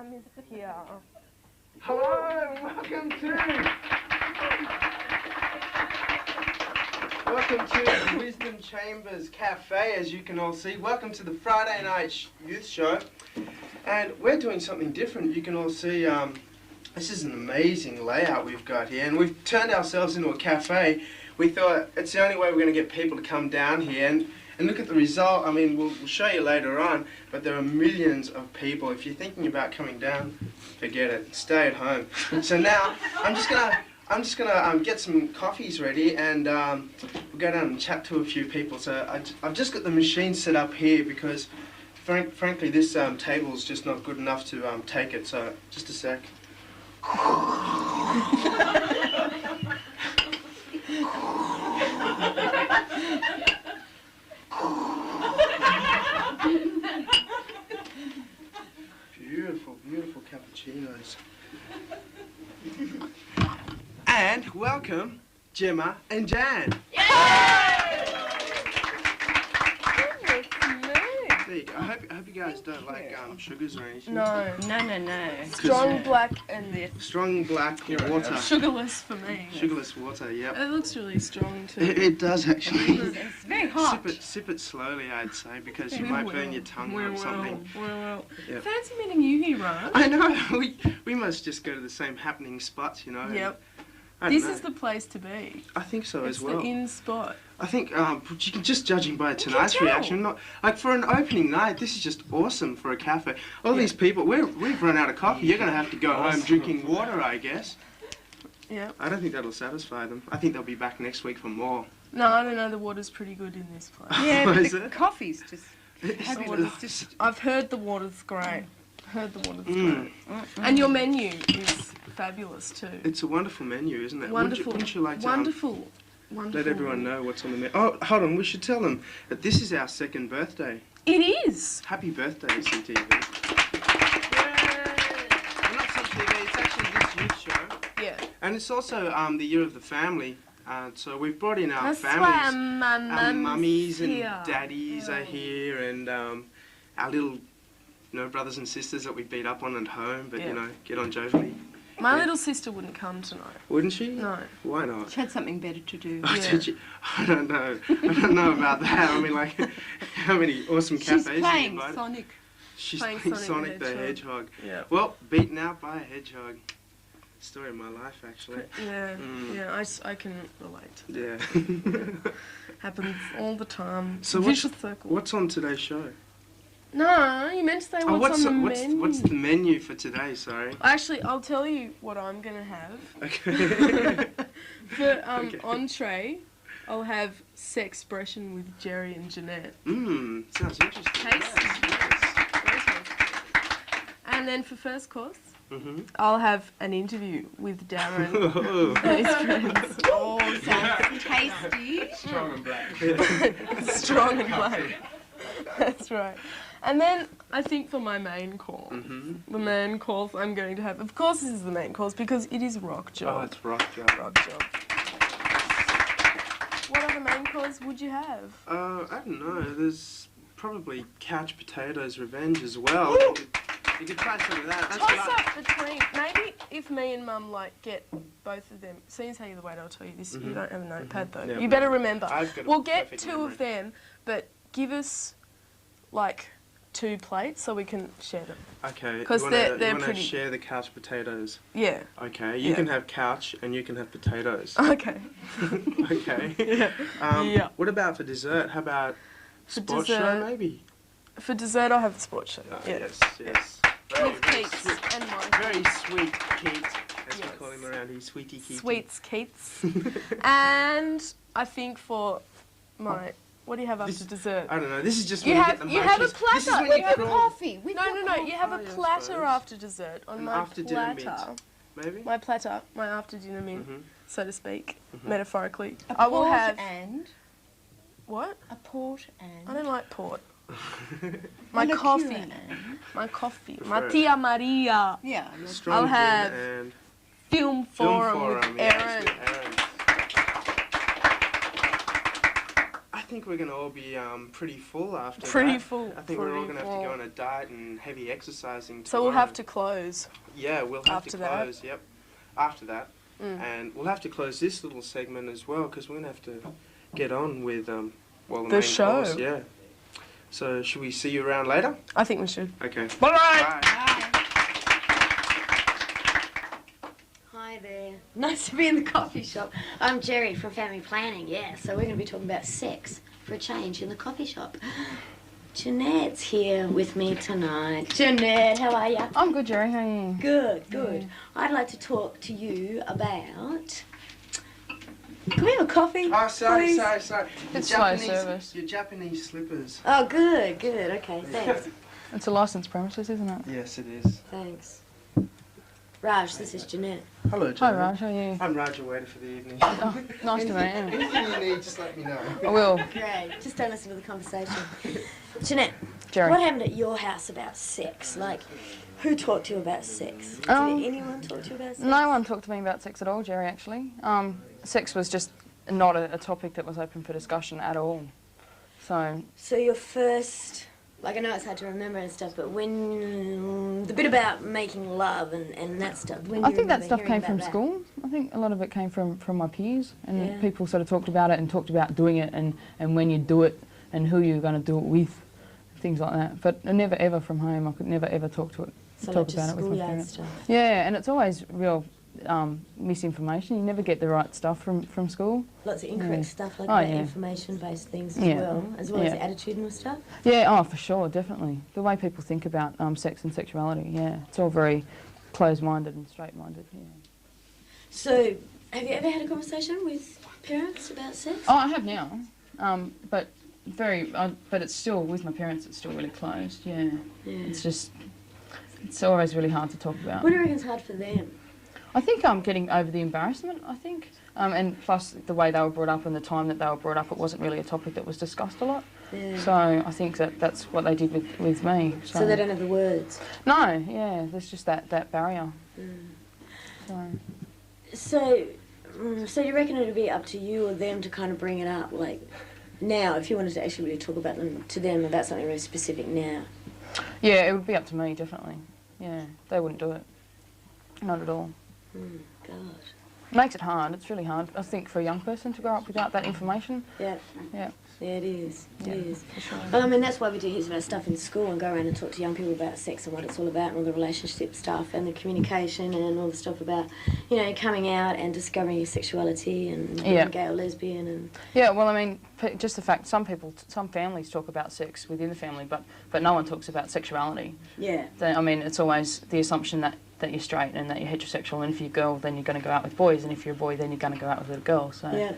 Mum is here. Hello and welcome to the Wisdom Chambers Cafe, as you can all see. Welcome to the Friday night youth show. And we're doing something different. You can all see this is an amazing layout we've got here, and we've turned ourselves into a cafe. We thought it's the only way we're going to get people to come down here and look at the result. I mean, we'll show you later on, but there are millions of people. If you're thinking about coming down, forget it. Stay at home. So now I'm just gonna get some coffees ready, and we'll go down and chat to a few people. So I've just got the machine set up here because, frankly, this table's just not good enough to take it. So just a sec. Beautiful, beautiful cappuccinos. And welcome, Gemma and Jan. There you go. I hope you guys don't like sugars or anything. No. Strong black and this. Strong black water. Sugarless for me. Sugarless water, yep. It looks really strong too. It does actually. It's very hot. Sip it slowly, I'd say, because you might burn your tongue or something. Well. Yep. Fancy meeting you here, Ryan. I know. We must just go to the same happening spots, you know. Yep. I don't This know. is the place to be. I think so It's as well. the in spot. I think you can just judging by tonight's reaction, not like for an opening night. This is just awesome for a cafe. All these people, we've run out of coffee. You're going to have to go home drinking water, I guess. Yeah. I don't think that'll satisfy them. I think they'll be back next week for more. No, I don't know. The water's pretty good in this place. Yeah, What but is the it? coffee's just The water's just I've heard the water's great. Great. And your menu is fabulous too. It's a wonderful menu, isn't it? Wonderful. Wouldn't you like to Wonderful. let everyone know what's on the menu? Oh, hold on. We should tell them that this is our second birthday. It is. Happy birthday, CTV. Well, not CTV. It's actually this youth show. Yeah. And it's also the year of the family. So we've brought in our That's why families. my Our mummies and here. daddies are here, and our little, brothers and sisters that we beat up on at home, but get on jovially. My little sister wouldn't come tonight. Wouldn't she? No. Why not? she had something better to do. Oh, Yeah. did you? I don't know. I don't know about that. I mean, like, how many awesome cafes She's have you playing invited? Sonic. She's Playing playing Sonic Sonic the the Hedgehog. Yeah. Well, beaten out by a hedgehog. Story of my life, actually. Yeah. Yeah. I can relate to that. Yeah. Happens all the time. So Vicious circle. what's on today's show? No, you meant to say what's on the menu. What's the menu for today? Sorry. Actually, I'll tell you what I'm gonna have. Okay. For Okay. entree, I'll have Sexpression with Jerry and Jeanette. Sounds interesting. Tasty. Yes, Very tasty. And then for first course, yes. I'll have an interview with Darren Oh. and his friends. Oh, sounds tasty. Strong and black. Strong and black. That's right. And then I think for my main course, the main course I'm going to have, of course this is the main course because it is rock Oh, job. it's rock job. Rock job. What other main course would you have? I don't know. There's probably couch potatoes revenge as well. You could try some of that. That's Toss what up between, maybe if me and Mum get both of them, seeing as how you're the weight, I'll tell you this, you don't have a notepad though. Yeah, You better remember. I've got a We'll get perfect 2 memory. of them, but give us 2 plates so we can share them. Okay. 'Cause you they're wanna pretty. share the couch potatoes. Yeah. Okay. You Yeah. can have couch and you can have potatoes. Okay. Okay. Yeah. Yeah. What about for dessert? How about For sports dessert, show maybe? For dessert, I'll have the sports show. Oh, yeah. Yes. Very, With very Keats sweet. and Mike. Very sweet Keats, as we Yes. call him around here, Sweetie Keats. Sweets Keats. And I think for my, what do you have after This- dessert? I don't know. This is just You when have- you you get the have a munchies. This is platter. when You you have crawl. Coffee. We No, you have a I platter suppose. after dessert. On An my after-dinner platter, mint. Maybe. my platter, my after-dinner mint, so to speak, metaphorically. A I will port have, and what? a port and I don't like port. a My liqueur coffee. and My coffee. Prefer My it. Tia Maria. yeah. Strong I'll gin have and Film Forum with yes, Aaron. with Aaron. I think we're going to all be pretty full after that. Pretty full. I think we're all pretty going to have to full. go on a diet and heavy exercising So we'll tomorrow. have to close. Yeah, we'll have after to that. close, yep. After that. Mm. And we'll have to close this little segment as well, because we're going to have to get on with, the The main show. course, yeah. So, should we see you around later? I think we should. Okay. Bye! Bye. Hi there. Nice to be in the coffee shop. I'm Jerry from Family Planning, yeah. So we're going to be talking about sex for a change in the coffee shop. Jeanette's here with me tonight. Jeanette, how are ya? I'm good, Jerry. How are you? Good, good. Yeah. I'd like to talk to you about... Can we have a coffee, Oh, sorry. please? It's slow service. Your Japanese slippers. Oh, good, good. Okay, thanks. It's a licensed premises, isn't it? Yes, it is. Thanks. Raj, this is Jeanette. Hello, Hi, John. Raj. How are you? I'm Raj, your waiter for the evening. Oh, nice to meet you. Anything you need, just let me know. I will. Great. Just don't listen to the conversation. Jeanette, Jerry. what happened at your house about sex? Like, who talked to you about sex? Did anyone talk to you about sex? No one talked to me about sex at all, Jerry, actually. Sex was just not a topic that was open for discussion at all. So your first, like I know it's hard to remember and stuff, but when, the bit about making love and that stuff, when do I you think that remember stuff hearing came about from that? school. I think a lot of it came from my peers, and Yeah. people sort of talked about it and talked about doing it and when you do it and who you're going to do it with, things like that. But never ever from home. I could never ever talk So about like it just with my schoolyard parents. stuff. Yeah, and it's always real misinformation. You never get the right stuff from school. Lots of incorrect Yeah. stuff like Oh, that, yeah. information-based things Yeah. as well as Yeah. attitudinal stuff. Yeah, oh, for sure, definitely. The way people think about sex and sexuality, yeah. It's all very closed-minded and straight-minded, yeah. So, have you ever had a conversation with parents about sex? Oh, I have now, but but it's still, with my parents, it's still really closed, yeah. Yeah. It's always really hard to talk about. What do you reckon's hard for them? I think I'm getting over the embarrassment, I think. And plus the way they were brought up and the time that they were brought up, it wasn't really a topic that was discussed a lot. Yeah. So I think that's what they did with me. So they don't have the words. No, yeah, there's just that barrier. So. So you reckon it'd be up to you or them to kind of bring it up, like now, if you wanted to actually really talk about to them about something really specific now? Yeah, it would be up to me, definitely. Yeah, they wouldn't do it. Not at all. God. Makes it hard. It's really hard, I think, for a young person to grow up without that information. Yeah. Yeah. Yeah, it is. It is. For sure. Well, I mean, that's why we do heaps of our stuff in school and go around and talk to young people about sex and what it's all about and all the relationship stuff and the communication and all the stuff about, you know, coming out and discovering your sexuality and being gay or lesbian and... Yeah, well, I mean, just the fact some families talk about sex within the family, but no one talks about sexuality. Yeah. I mean, it's always the assumption that you're straight and that you're heterosexual, and if you're a girl, then you're going to go out with boys, and if you're a boy, then you're going to go out with a girl, so... Yeah.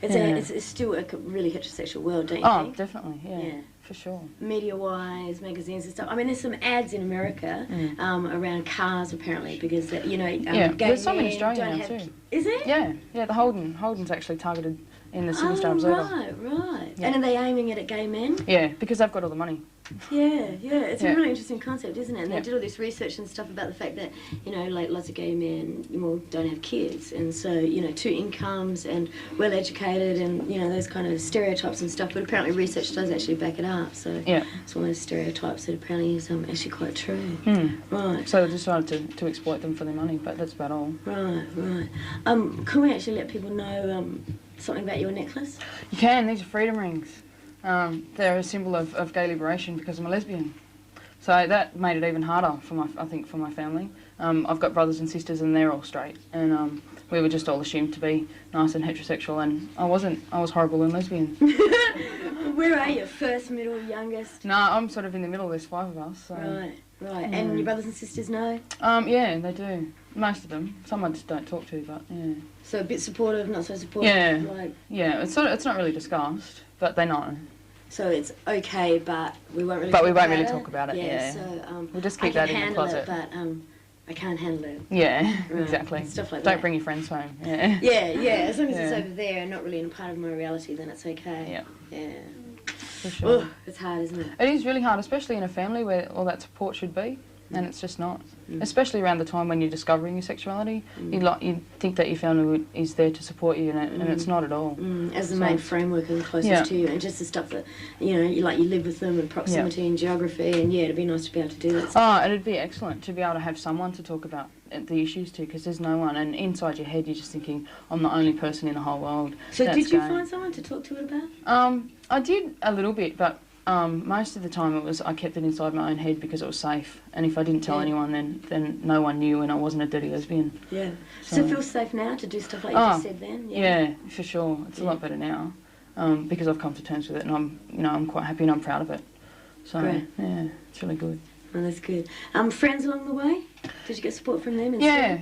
It's still a really heterosexual world, don't you Oh, think? definitely, yeah, Yeah. for sure. Media-wise, magazines and stuff. I mean, there's some ads in America around cars, apparently, because, you know, Yeah, gay there's some in men Australia don't now have... too. Is it? Yeah, the Holden's actually targeted in the Sydney Star Observer. Right. Yeah. And are they aiming it at gay men? Yeah, because they've got all the money. Yeah. It's a Yeah. really interesting concept, isn't it? And Yeah. they did all this research and stuff about the fact that, you know, like lots of gay men, don't have kids. And so, you know, 2 incomes and well-educated and, you know, those kind of stereotypes and stuff. But apparently research does actually back it up. So Yeah. it's one of those stereotypes that apparently is actually quite true. Right. So they decided to exploit them for their money, but that's about all. Right. Can we actually let people know something about your necklace? You can, these are freedom rings. They're a symbol of gay liberation because I'm a lesbian. So that made it even harder for my family. I've got brothers and sisters and they're all straight, and we were just all assumed to be nice and heterosexual, and I wasn't. I was horrible and lesbian. Where are you? First, middle, youngest? No, I'm sort of in the middle. There's 5 of us. So. Right. And your brothers and sisters know? Yeah, they do. Most of them. Some I just don't talk to, but yeah. So a bit supportive, not so supportive? Yeah. Like, yeah, it's not really discussed, but they know. so it's okay, but we won't really talk about it, yeah. So, We'll just keep that in the closet. I can handle it, but I can't handle it. Yeah, Right. exactly. Stuff like Don't that. bring your friends home. Yeah. Yeah. As long as it's Yeah. over there and not really in a part of my reality, then it's okay. Yeah. Yeah. For sure. It's hard, isn't it? It is really hard, especially in a family where all that support should be. and it's just not. Especially around the time when you're discovering your sexuality, you think that your family is there to support you, and it's not at all. As the main framework and closest to you, and just the stuff that you live with them, and proximity and geography, and it'd be nice to be able to do that. Oh, it'd be excellent to be able to have someone to talk about the issues to, because there's no one, and inside your head you're just thinking, I'm the only person in the whole world. So did you find someone to talk to it about? I did a little bit, but most of the time I kept it inside my own head because it was safe, and if I didn't tell anyone, then no one knew, and I wasn't a dirty lesbian. Yeah. So it feels safe now to do stuff like you just said then? Yeah, for sure. It's a lot better now, because I've come to terms with it, and I'm quite happy and I'm proud of it. So yeah, it's really good. Oh, that's good. Friends along the way? Did you get support from them?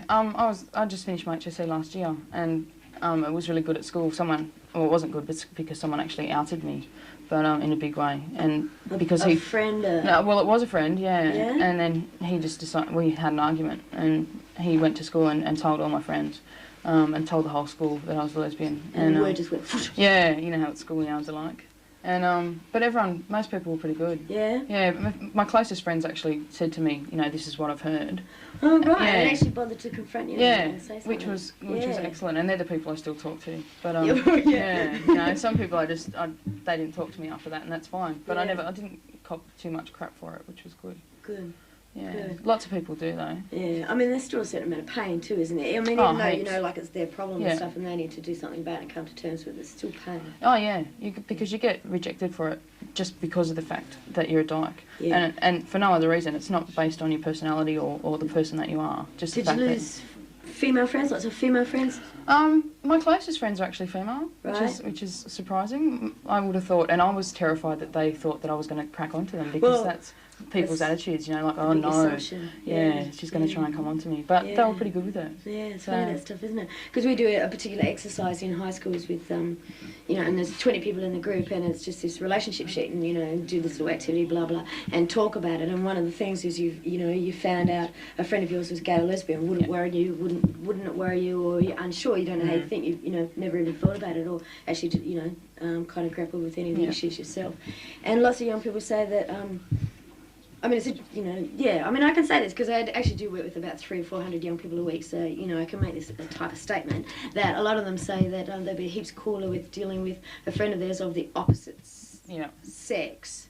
I just finished my HSC last year, and it was really good at school. It wasn't good, but because someone actually outed me, but in a big way, and because a friend. No, it was a friend, and then he just decided we had an argument, and he went to school and told all my friends, and told the whole school that I was a lesbian. And the word just went. Yeah, you know how school yarns are like. And but most people were pretty good. Yeah. Yeah, my closest friends actually said to me, this is what I've heard. Oh right, and actually bothered to confront you. And say something. which was excellent, and they're the people I still talk to. But some people they didn't talk to me after that, and that's fine. But I didn't cop too much crap for it, which was good. Good. Yeah, good. Lots of people do though. Yeah, I mean there's still a certain amount of pain too, isn't it? I mean even though like it's their problem and stuff, and they need to do something about it and come to terms with it, it's still pain. Oh yeah, because you get rejected for it just because of the fact that you're a dyke, and for no other reason. It's not based on your personality or the person that you are. Just Did the fact you lose female friends? Lots of female friends? My closest friends are actually female, which is surprising. I would have thought, and I was terrified that they thought that I was going to crack onto them, because that's people's attitudes, like, oh no, she's going to try and come on to me. But they were pretty good with it. Yeah, it's funny that stuff, isn't it? Because we do a particular exercise in high schools with, and there's 20 people in the group, and it's just this relationship sheet, and do this little activity, blah blah, and talk about it. And one of the things is you found out a friend of yours was gay or lesbian. Would it worry you? Wouldn't it worry you? Or you're unsure? You don't know how you think. You've never even thought about it, or actually kind of grapple with any of the issues yourself. And lots of young people say that. I mean, I can say this because I actually do work with about 300 or 400 young people a week, so, I can make this type of statement, that a lot of them say that they'll be heaps cooler with dealing with a friend of theirs of the opposite sex.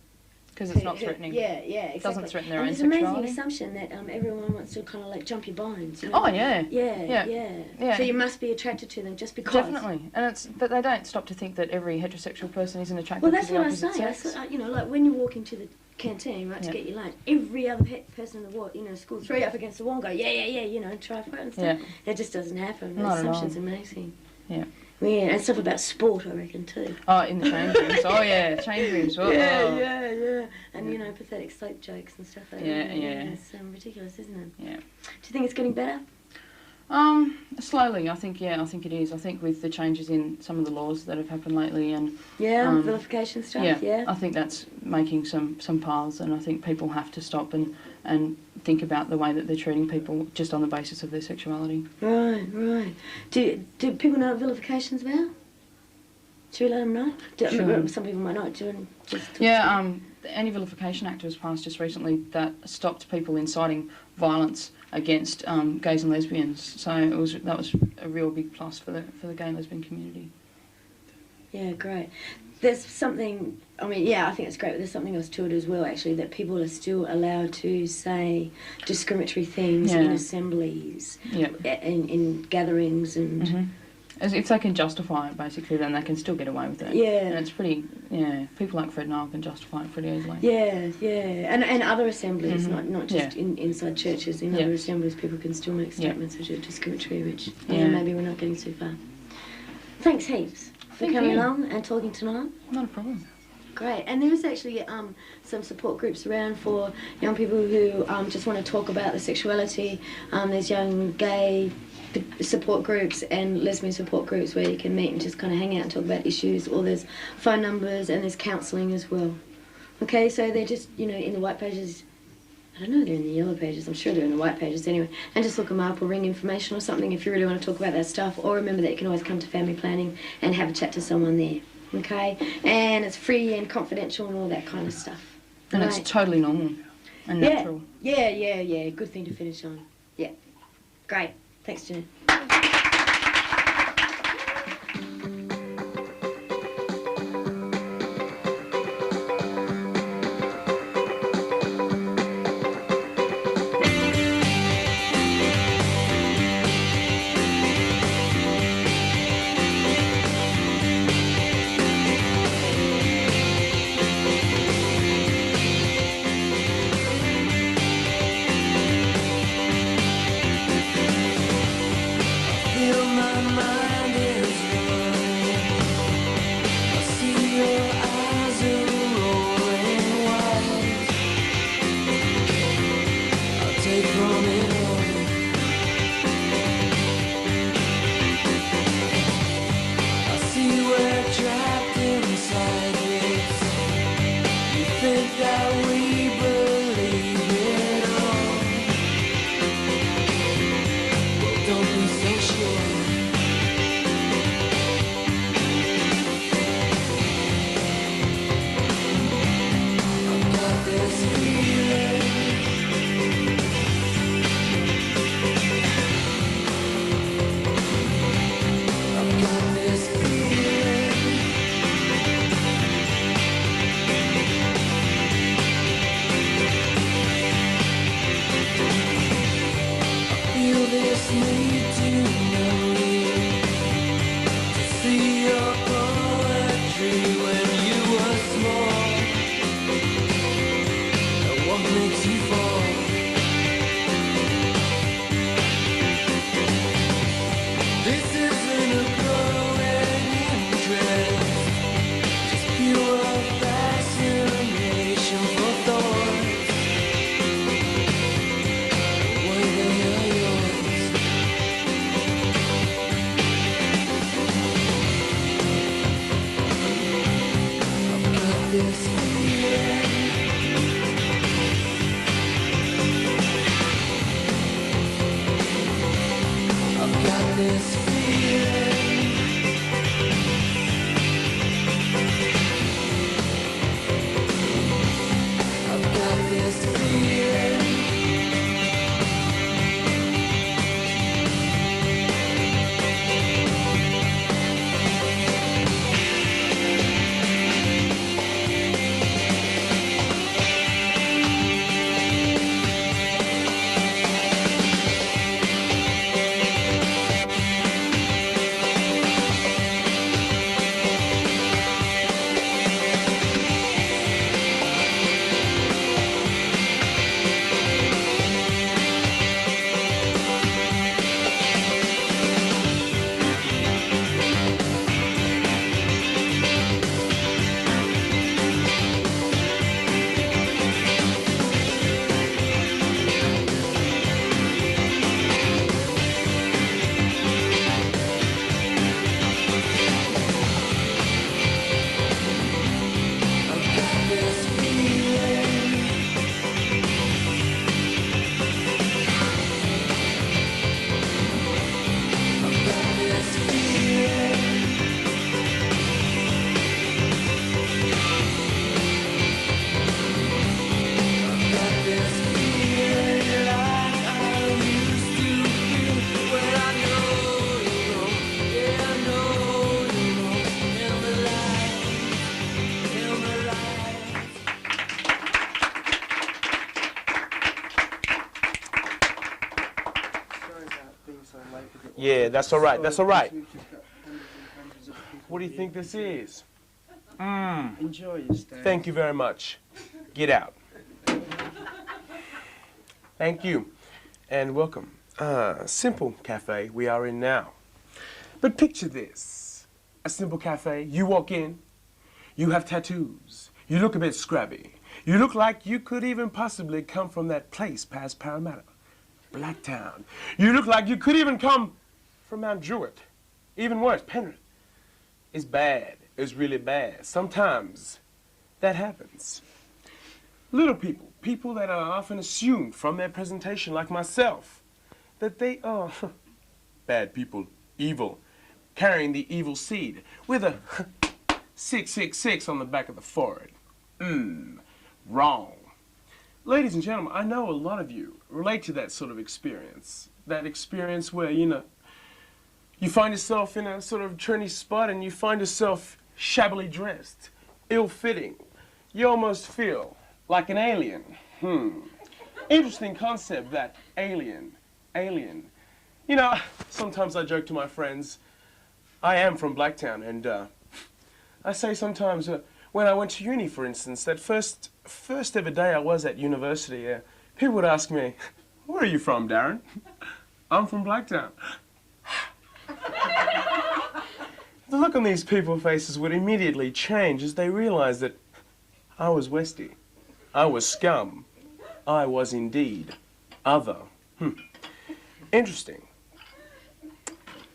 Because it's not threatening. Yeah, exactly. It doesn't threaten their own sexuality. sexuality. It's an amazing assumption that everyone wants to kind of like jump your binds. Oh, yeah. Yeah. So you must be attracted to them just because. Definitely. But they don't stop to think that every heterosexual person isn't attracted to the opposite sex. Well, that's what I say. Like when you walk into the canteen, to get your lunch, every other person in the ward, school, throw you up against the wall and go, try for it and stuff. It just doesn't happen. The assumption's amazing. Yeah. Yeah, and stuff about sport, I reckon, too. Oh, in the change rooms. Oh, yeah, change rooms. Oh, yeah. And, pathetic soap jokes and stuff like that. Yeah. It's ridiculous, isn't it? Yeah. Do you think it's getting better? Slowly, I think it is. I think with the changes in some of the laws that have happened lately and... vilification stuff, yeah. I think that's making some paths, and I think people have to stop and think about the way that they're treating people just on the basis of their sexuality. Right. Do people know what vilification's about? Should we let them know? Sure. Some people might not. The Anti-Vilification Act was passed just recently that stopped people inciting violence against gays and lesbians. So that was a real big plus for the gay and lesbian community. Yeah, great. There's something, I think it's great, but there's something else to it as well, actually, that people are still allowed to say discriminatory things in assemblies, in gatherings and... Mm-hmm. As if they can justify it, basically, then they can still get away with it. Yeah. And it's pretty, people like Fred Nile can justify it pretty easily. Yeah. And other assemblies, not just inside churches, in other assemblies, people can still make statements which are discriminatory, which maybe we're not getting too far. Thanks heaps for coming along and talking tonight. Not a problem. Great. And there is actually some support groups around for young people who just want to talk about their sexuality. There's young gay support groups and lesbian support groups where you can meet and just kind of hang out and talk about issues, or there's phone numbers and there's counselling as well. Okay, so they're just, in the white pages. I don't know, they're in the yellow pages, I'm sure they're in the white pages anyway, and just look them up or ring information or something if you really want to talk about that stuff, or remember that you can always come to family planning and have a chat to someone there, okay? And it's free and confidential and all that kind of stuff. And it's totally normal. and natural. Yeah. Good thing to finish on. Yeah. Great. Thanks, Jen. Yeah, that's all right. That's all right. What do you think this is? Enjoy your stay. Thank you very much. Get out. Thank you. And welcome. Simple cafe we are in now. But picture this. A simple cafe. You walk in. You have tattoos. You look a bit scrubby. You look like you could even possibly come from that place past Parramatta. Blacktown. You look like you could even come from Mount Druitt. Even worse, Penrith. It's bad. It's really bad. Sometimes that happens. Little people, people that are often assumed from their presentation, like myself, that they are bad people, evil, carrying the evil seed with a 666 on the back of the forehead. Wrong. ladies and gentlemen, I know a lot of you relate to that sort of experience. That experience where, you know, you find yourself in a sort of trendy spot and you find yourself shabbily dressed, ill-fitting. You almost feel like an alien. Interesting concept, that alien. You know, sometimes I joke to my friends, I am from Blacktown, and I say sometimes, when I went to uni, for instance, that first ever day I was at university, people would ask me, where are you from, Darren? I'm from Blacktown. The look on these people's faces would immediately change as they realized that I was Westie. I was scum. I was indeed other. Interesting.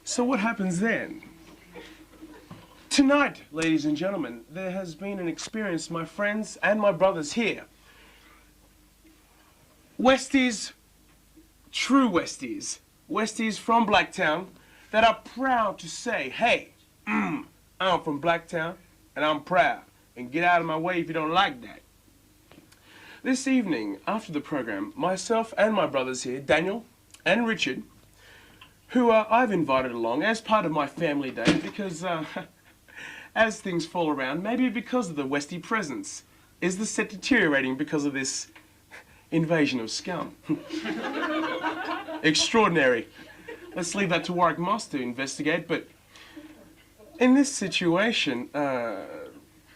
So what happens then? Tonight, ladies and gentlemen, there has been an experience, my friends and my brothers here. Westies, true Westies, Westies from Blacktown that are proud to say, hey, I'm from Blacktown and I'm proud, and get out of my way if you don't like that. This evening, after the program, myself and my brothers here, Daniel and Richard, who I've invited along as part of my family day because as things fall around, maybe because of the Westie presence, is the set deteriorating because of this invasion of scum? Extraordinary. Let's leave that to Warwick Moss to investigate, but in this situation,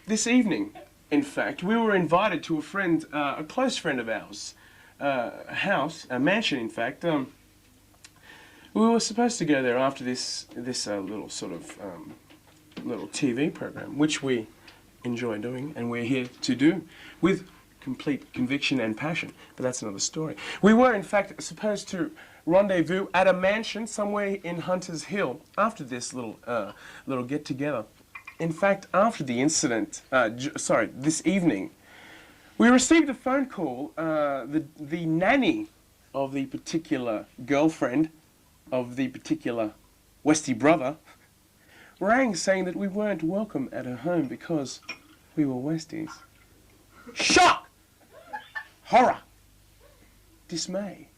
this evening, in fact, we were invited to a friend, a close friend of ours, a mansion, in fact. We were supposed to go there after this little sort of little TV program, which we enjoy doing, and we're here to do with complete conviction and passion. But that's another story. We were, in fact, supposed to rendezvous at a mansion somewhere in Hunters Hill after this little get-together. In fact, after the incident, this evening, we received a phone call. The nanny of the particular girlfriend of the particular Westie brother rang saying that we weren't welcome at her home because we were Westies. Shock! Horror! Dismay.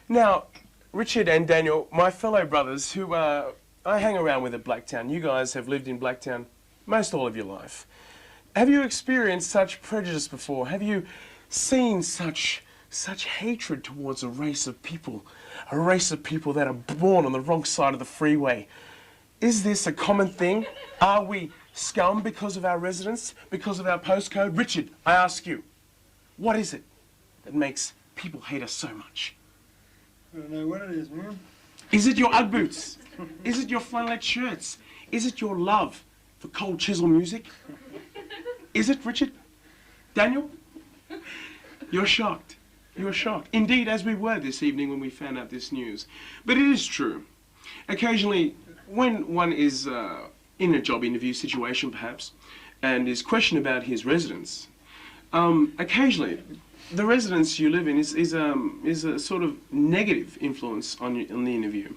Now, Richard and Daniel, my fellow brothers who I hang around with at Blacktown, you guys have lived in Blacktown most all of your life. Have you experienced such prejudice before? Have you seen such hatred towards a race of people that are born on the wrong side of the freeway? Is this a common thing? Are we scum because of our residence, because of our postcode? Richard, I ask you, what is it that makes people hate us so much? I don't know what it is, man. Is it your Ugg boots? Is it your flannelette shirts? Is it your love for cold chisel music? Is it, Richard? Daniel? You're shocked. You're shocked. Indeed, as we were this evening when we found out this news. But it is true. Occasionally, when one is in a job interview situation, perhaps, and is questioned about his residence, occasionally, the residence you live in is a sort of negative influence on the interview.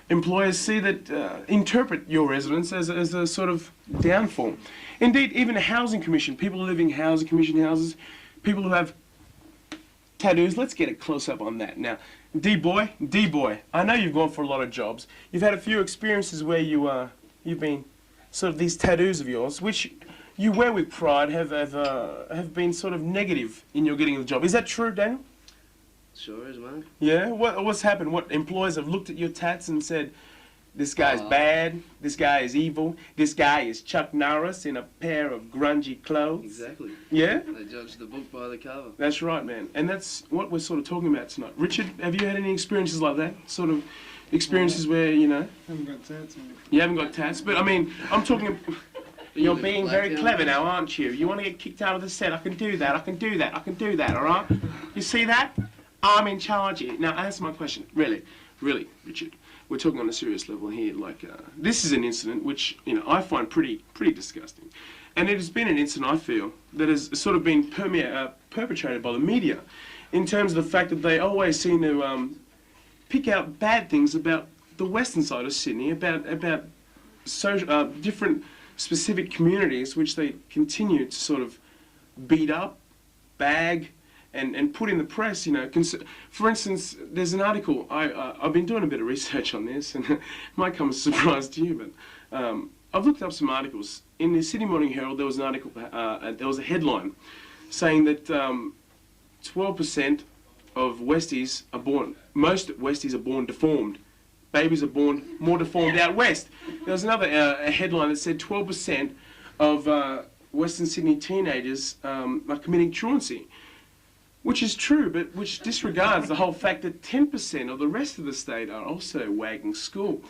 Employers see that, interpret your residence as a sort of downfall. Indeed, even a housing commission, people who live in housing commission houses, people who have tattoos, let's get a close-up on that. Now, D-boy, I know you've gone for a lot of jobs. You've had a few experiences where you've been sort of these tattoos of yours, which you wear with pride, have been sort of negative in your getting the job. Is that true, Daniel? Sure is, man. Yeah? What's happened? What employers have looked at your tats and said, this guy's bad, this guy is evil, this guy is Chuck Norris in a pair of grungy clothes? Exactly. Yeah? They judge the book by the cover. That's right, man. And that's what we're sort of talking about tonight. Richard, have you had any experiences like that? Sort of experiences where, you know... I haven't got tats on me. You haven't got tats, but I mean, I'm talking... You're being very clever now, aren't you? You want to get kicked out of the set, I can do that, I can do that, I can do that, all right? You see that? I'm in charge here. Now, answer my question. Really, Richard, we're talking on a serious level here. Like, this is an incident which, you know, I find pretty disgusting. And it has been an incident, I feel, that has sort of been perpetrated by the media in terms of the fact that they always seem to pick out bad things about the western side of Sydney, about social, different specific communities which they continue to sort of beat up, bag, and put in the press, you know. For instance, there's an article, I've been doing a bit of research on this, and it might come as a surprise to you, but I've looked up some articles. In the Sydney Morning Herald, there was an article, there was a headline saying that 12% of Westies are born, most Westies are born deformed. Babies are born more deformed out west. There was another a headline that said 12% of Western Sydney teenagers are committing truancy, which is true, but which disregards the whole fact that 10% of the rest of the state are also wagging school.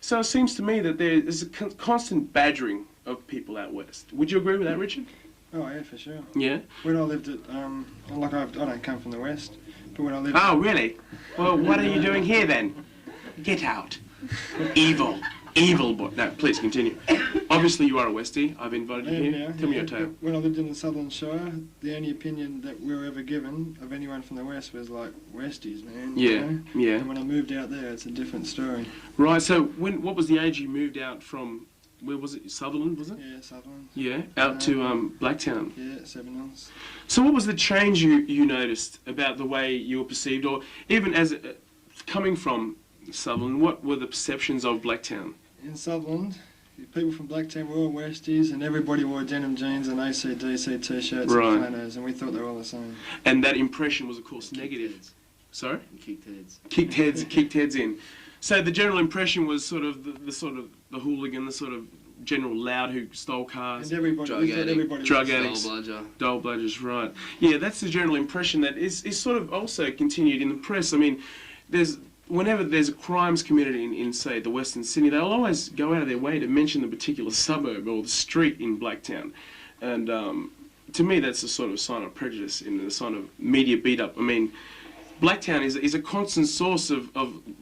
So it seems to me that there is a constant badgering of people out west. Would you agree with that, Richard? Oh yeah, for sure. Yeah? When I lived at, like I don't come from the west, but when I lived... Oh, really? Well, what are you doing here then? Get out. Evil. Evil boy. No, please continue. Obviously you are a Westie. I've invited you here. Tell me your tale. When I lived in the Southern Shire, the only opinion that we were ever given of anyone from the west was like, Westies, man. Yeah, you know? yeah. And when I moved out there, it's a different story. Right, so what was the age you moved out from, where was it, Sutherland, was it? Yeah, Sutherland. Yeah, out to Blacktown. Yeah, 7 months. So what was the change you noticed about the way you were perceived, or even as coming from Sutherland, what were the perceptions of Blacktown? In Sutherland, people from Blacktown were all Westies, and everybody wore denim jeans and AC/DC t-shirts Right. and flannels, and we thought they were all the same. And that impression was, of course, negative. Heads. Sorry? Kicked heads. Kicked heads in. So the general impression was sort of the hooligan, the sort of general loud who stole cars. And everybody, we thought everybody was Drug the same. addicts. Dole bludger. Dole bludgers, right. Yeah, that's the general impression that is sort of also continued in the press. I mean, whenever there's a crimes committed in, say, the Western Sydney, they'll always go out of their way to mention the particular suburb or the street in Blacktown. And to me, that's a sort of sign of prejudice in the sign of media beat-up. I mean, Blacktown is a constant source of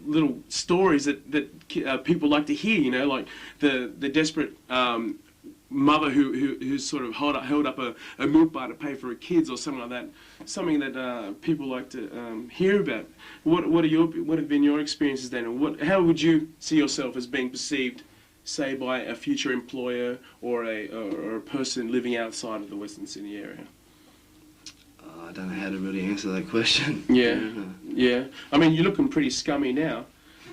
little stories that people like to hear, you know, like the desperate mother who's sort of held up a milk bar to pay for her kids or something like that, something that people like to hear about. What have been your experiences then, and how would you see yourself as being perceived, say, by a future employer or a person living outside of the Western Sydney area? I don't know how to really answer that question. Yeah. I mean, you're looking pretty scummy now.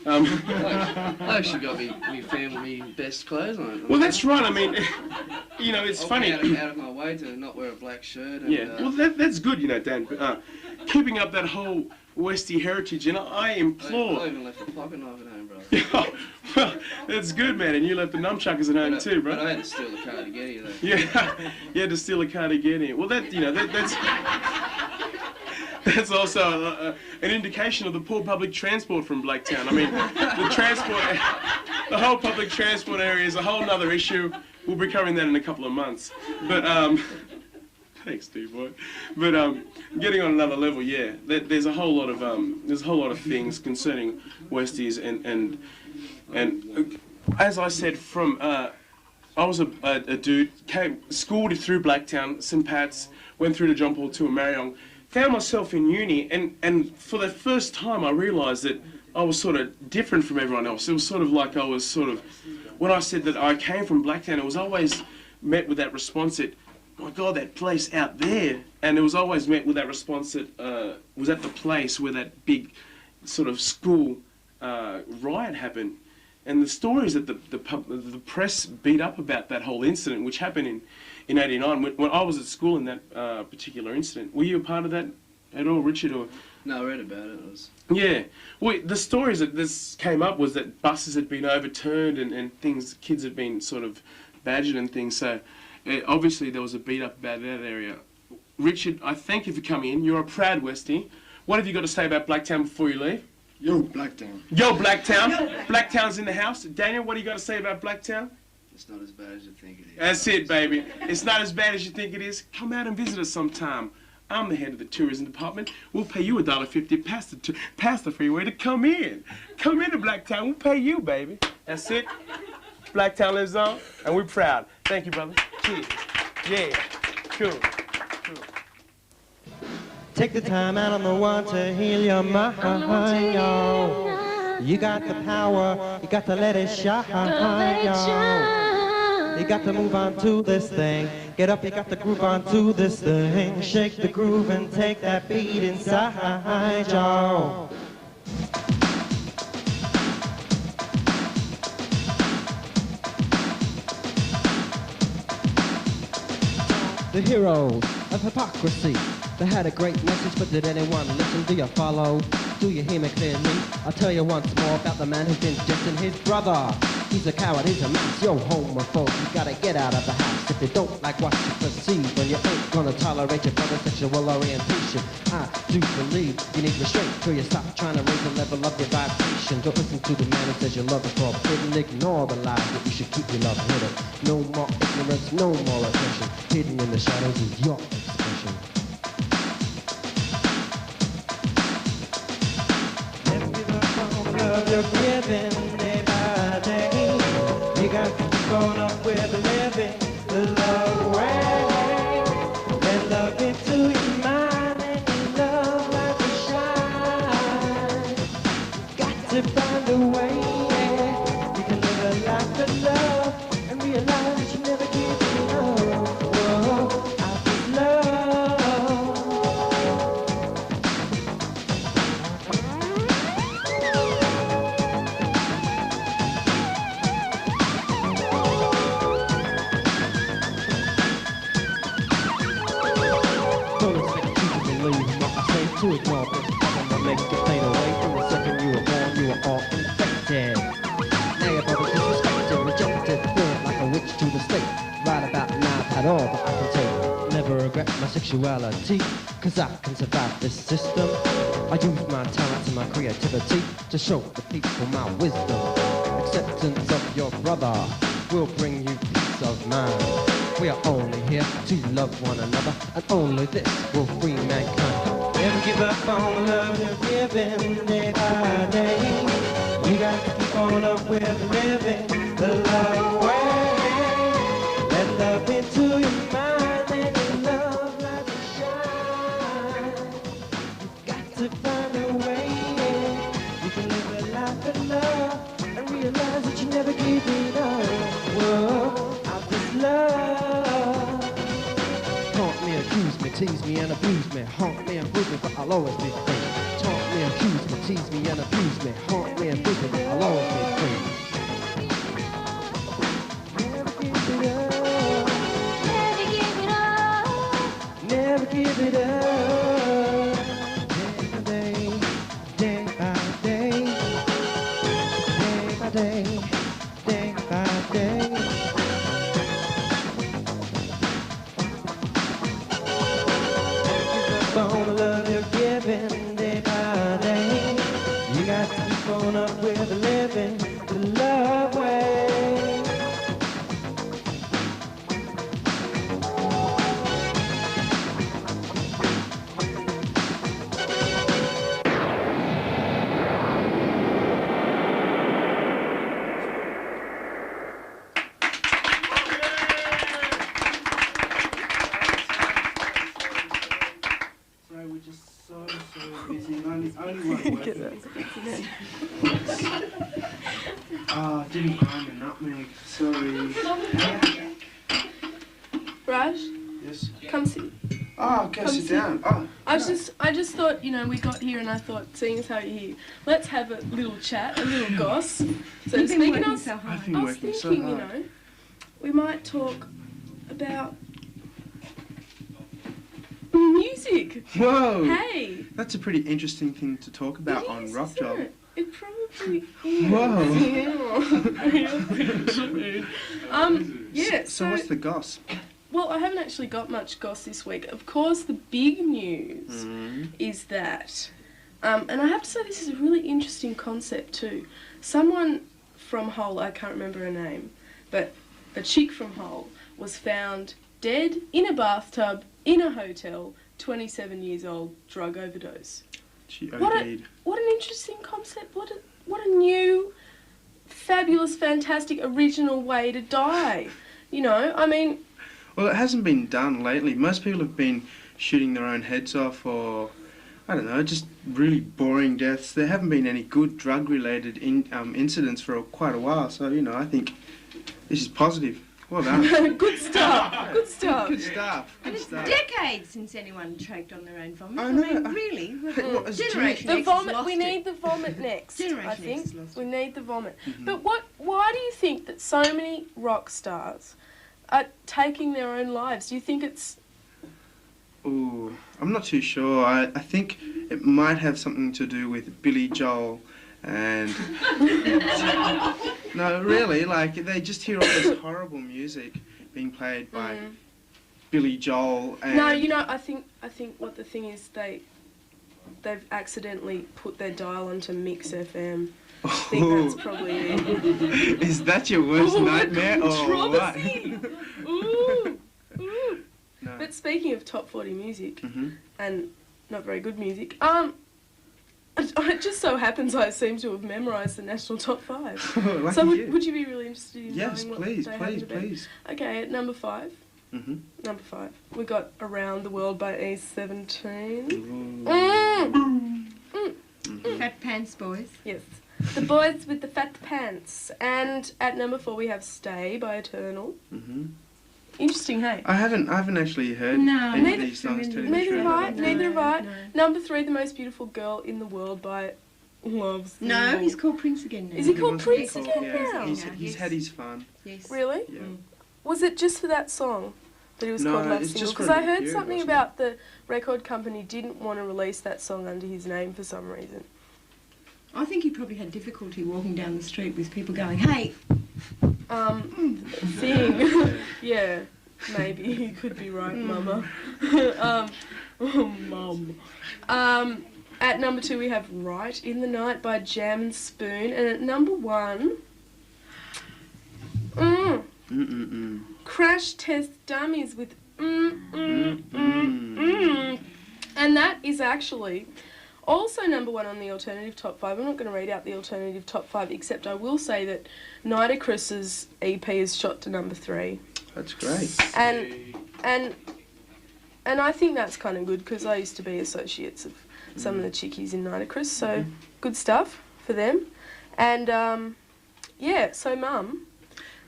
I actually got me family best clothes on. Well, that's right. I mean, you know, it's funny. Out of my way to not wear a black shirt. And, Yeah. Well, that's good, you know, Dan. Keeping up that whole Westie heritage, and I implore. I even left a pocket knife at home, bro. Well, that's good, man. And you left the numchuckers at home too, bro. But I had to steal the car to get here, though. Yeah, you had to steal a car to get in. Well, that's also an indication of the poor public transport from Blacktown. I mean, the whole public transport area is a whole nother issue. We'll be covering that in a couple of months. But thanks, Steve boy. But getting on another level, yeah, there's a whole lot of things concerning Westies and as I said, from I was a dude, schooled through Blacktown, St Pat's, went through to John Paul II and Marriott, found myself in uni, and for the first time I realised that I was sort of different from everyone else. It was sort of like I was sort of, when I said that I came from Blacktown, it was always met with that response that, oh my God, that place out there, and it was always met with that response that was at the place where that big sort of school riot happened. And the stories that the press beat up about that whole incident, which happened in '89, when I was at school in that particular incident. Were you a part of that at all, Richard? Or? No, I read about it. Yeah. Well, the stories that this came up was that buses had been overturned and things, kids had been sort of badgered and things. So obviously there was a beat up about that area. Richard, I thank you for coming in. You're a proud Westie. What have you got to say about Blacktown before you leave? Yo, Blacktown. Yo, Blacktown. Blacktown's in the house. Daniel, what do you got to say about Blacktown? It's not as bad as you think it is. That's it, baby. It's not as bad as you think it is. Come out and visit us sometime. I'm the head of the tourism department. We'll pay you $1.50 past the freeway to come in. Come into Blacktown. We'll pay you, baby. That's it. Blacktown lives on, and we're proud. Thank you, brother. Cheers. Yeah. Cool. Take the time out on the one to heal your mind, yo. You got the power, you got to let it shine, yo. You got to move on to this thing. Get up, you got to groove on to this thing. Shake the groove and take that beat inside, y'all. The heroes of hypocrisy. They had a great message, but did anyone listen? Do you follow? Do you hear me clearly? I'll tell you once more about the man who's been dissing his brother. He's a coward, he's a mouse, yo homophobe. You gotta get out of the house if you don't like what you perceive. And you ain't gonna tolerate your brother's sexual orientation. I do believe you need restraint till you stop trying to raise the level of your vibration. Don't listen to the man who says your love is forbidden. Ignore the lies that you should keep your love hidden. No more ignorance, no more oppression. Hidden in the shadows is your expression. Never give up on the love you're giving day by day. You got to keep on up with the living, the love way. Let love into your mind and your love like a shine. Got to find a way, yeah. You can live a life of love and realize that you never give it up. Whoa, I feel love. Don't expect you to believe what I say to ignore this. I'm gonna make it fade away. From the second you were born, you were all infected. Now your brother's disrespected, rejected, burnt like a witch to the stake. Right about now I've had all that I can take. Never regret my sexuality, cause I can survive this system. I use my talents and my creativity to show the people my wisdom. Acceptance of your brother will bring you peace of mind. We are only here to love one another, and only this will free mankind. Never give up on the love you're giving day by day. You got to keep on up with living the love way. Let love into your mind and your love like a shine. You got to find a way, yeah. You can live a life of love and realize that you never give it up. Whoa, I just love. Taunt me, accuse me, tease me and abuse me. Haunt me and bruise me, but I'll always be free. Taunt me, accuse me, tease me and abuse me. Haunt me and bruise me, but I'll always be free. Never give it up. Never give it up. Day by day, day by day, day by day, day by day. On the love you're giving day by day. You got to keep on up with the living, the love way. Sorry, we're just so busy. Only one word. Oh, I didn't grind a nutmeg. Sorry. Raj, Yes. come sit. Oh, go Come sit sit. down. Oh, I just thought, you know, we got here and I thought, seeing as how you're here, let's have a little chat, a little goss. So to speak, and I was I've been working so thinking, you hard. know, we might talk about music. Whoa! Hey, That's a pretty interesting thing to talk about it on is, Rock isn't Job. it? It probably is. Whoa. Yeah. So what's the goss? Well, I haven't actually got much goss this week. Of course, the big news is that, and I have to say this is a really interesting concept too. Someone from Hull, I can't remember her name, but a chick from Hull was found dead in a bathtub in a hotel, 27 years old, drug overdose. She What OD'd. What an interesting concept. What a new, fabulous, fantastic, original way to die. You know, I mean... Well, it hasn't been done lately. Most people have been shooting their own heads off or, I don't know, just really boring deaths. There haven't been any good drug-related incidents for quite a while. So, you know, I think this is positive. Well done. Good stuff. Good stuff. Good stuff. And Good it's stuff. decades since anyone choked on their own vomit. I I know. mean, really. What is Generation The X has vomit. lost We it. need the vomit next. Generation I X think has lost we it. need the vomit. Mm-hmm. But why do you think that so many rock stars are taking their own lives? Do you think it's Ooh, I'm not too sure. I think it might have something to do with Billy Joel and... No, really, like, they just hear all this horrible music being played by Billy Joel and... No, you know, I think what the thing is, they've accidentally put their dial onto Mix FM. I think that's probably it. Is that your worst nightmare or what? Controversy! Ooh, ooh. No. But speaking of top 40 music Mhm. and not very good music, it just so happens I seem to have memorised the national top 5. Lucky So you. would you be really interested in Yes, knowing what please, they happen please, to be? please. Okay, at number 5. Mm-hmm. Number 5. We got Around the World by E17. Fat Pants Boys. Yes. The Boys with the Fat Pants. And at number 4 we have Stay by Eternal. Mm-hmm. Interesting, hey? I haven't actually heard No. any of Neither- these songs. to tell you the Neither truth. have I. No, Neither have I. no. Number 3, The Most Beautiful Girl in the World by Love No, Symbol. he's called Prince again now. Is he called wants to be Prince called- again yeah, now? He's Yes. had his fun. Yes. Really? Yeah. Was it just for that song that it was No, called Love it's Single? just for Because I the heard period, something wasn't it? about the record company didn't want to release that song under his name for some reason. I think he probably had difficulty walking down the street with people going, hey, Thing. Yeah, maybe you could be right, Mama. Mum. At number 2 we have Right in the Night by Jam and Spoon, and at number 1, Crash Test Dummies with and that is actually also number 1 on the alternative top 5. I'm not going to read out the alternative top 5, except I will say that Nidacris's EP is shot to number 3. That's great. And I think that's kind of good because I used to be associates of some of the chickies in Nidacris, so good stuff for them. And yeah, so Mum,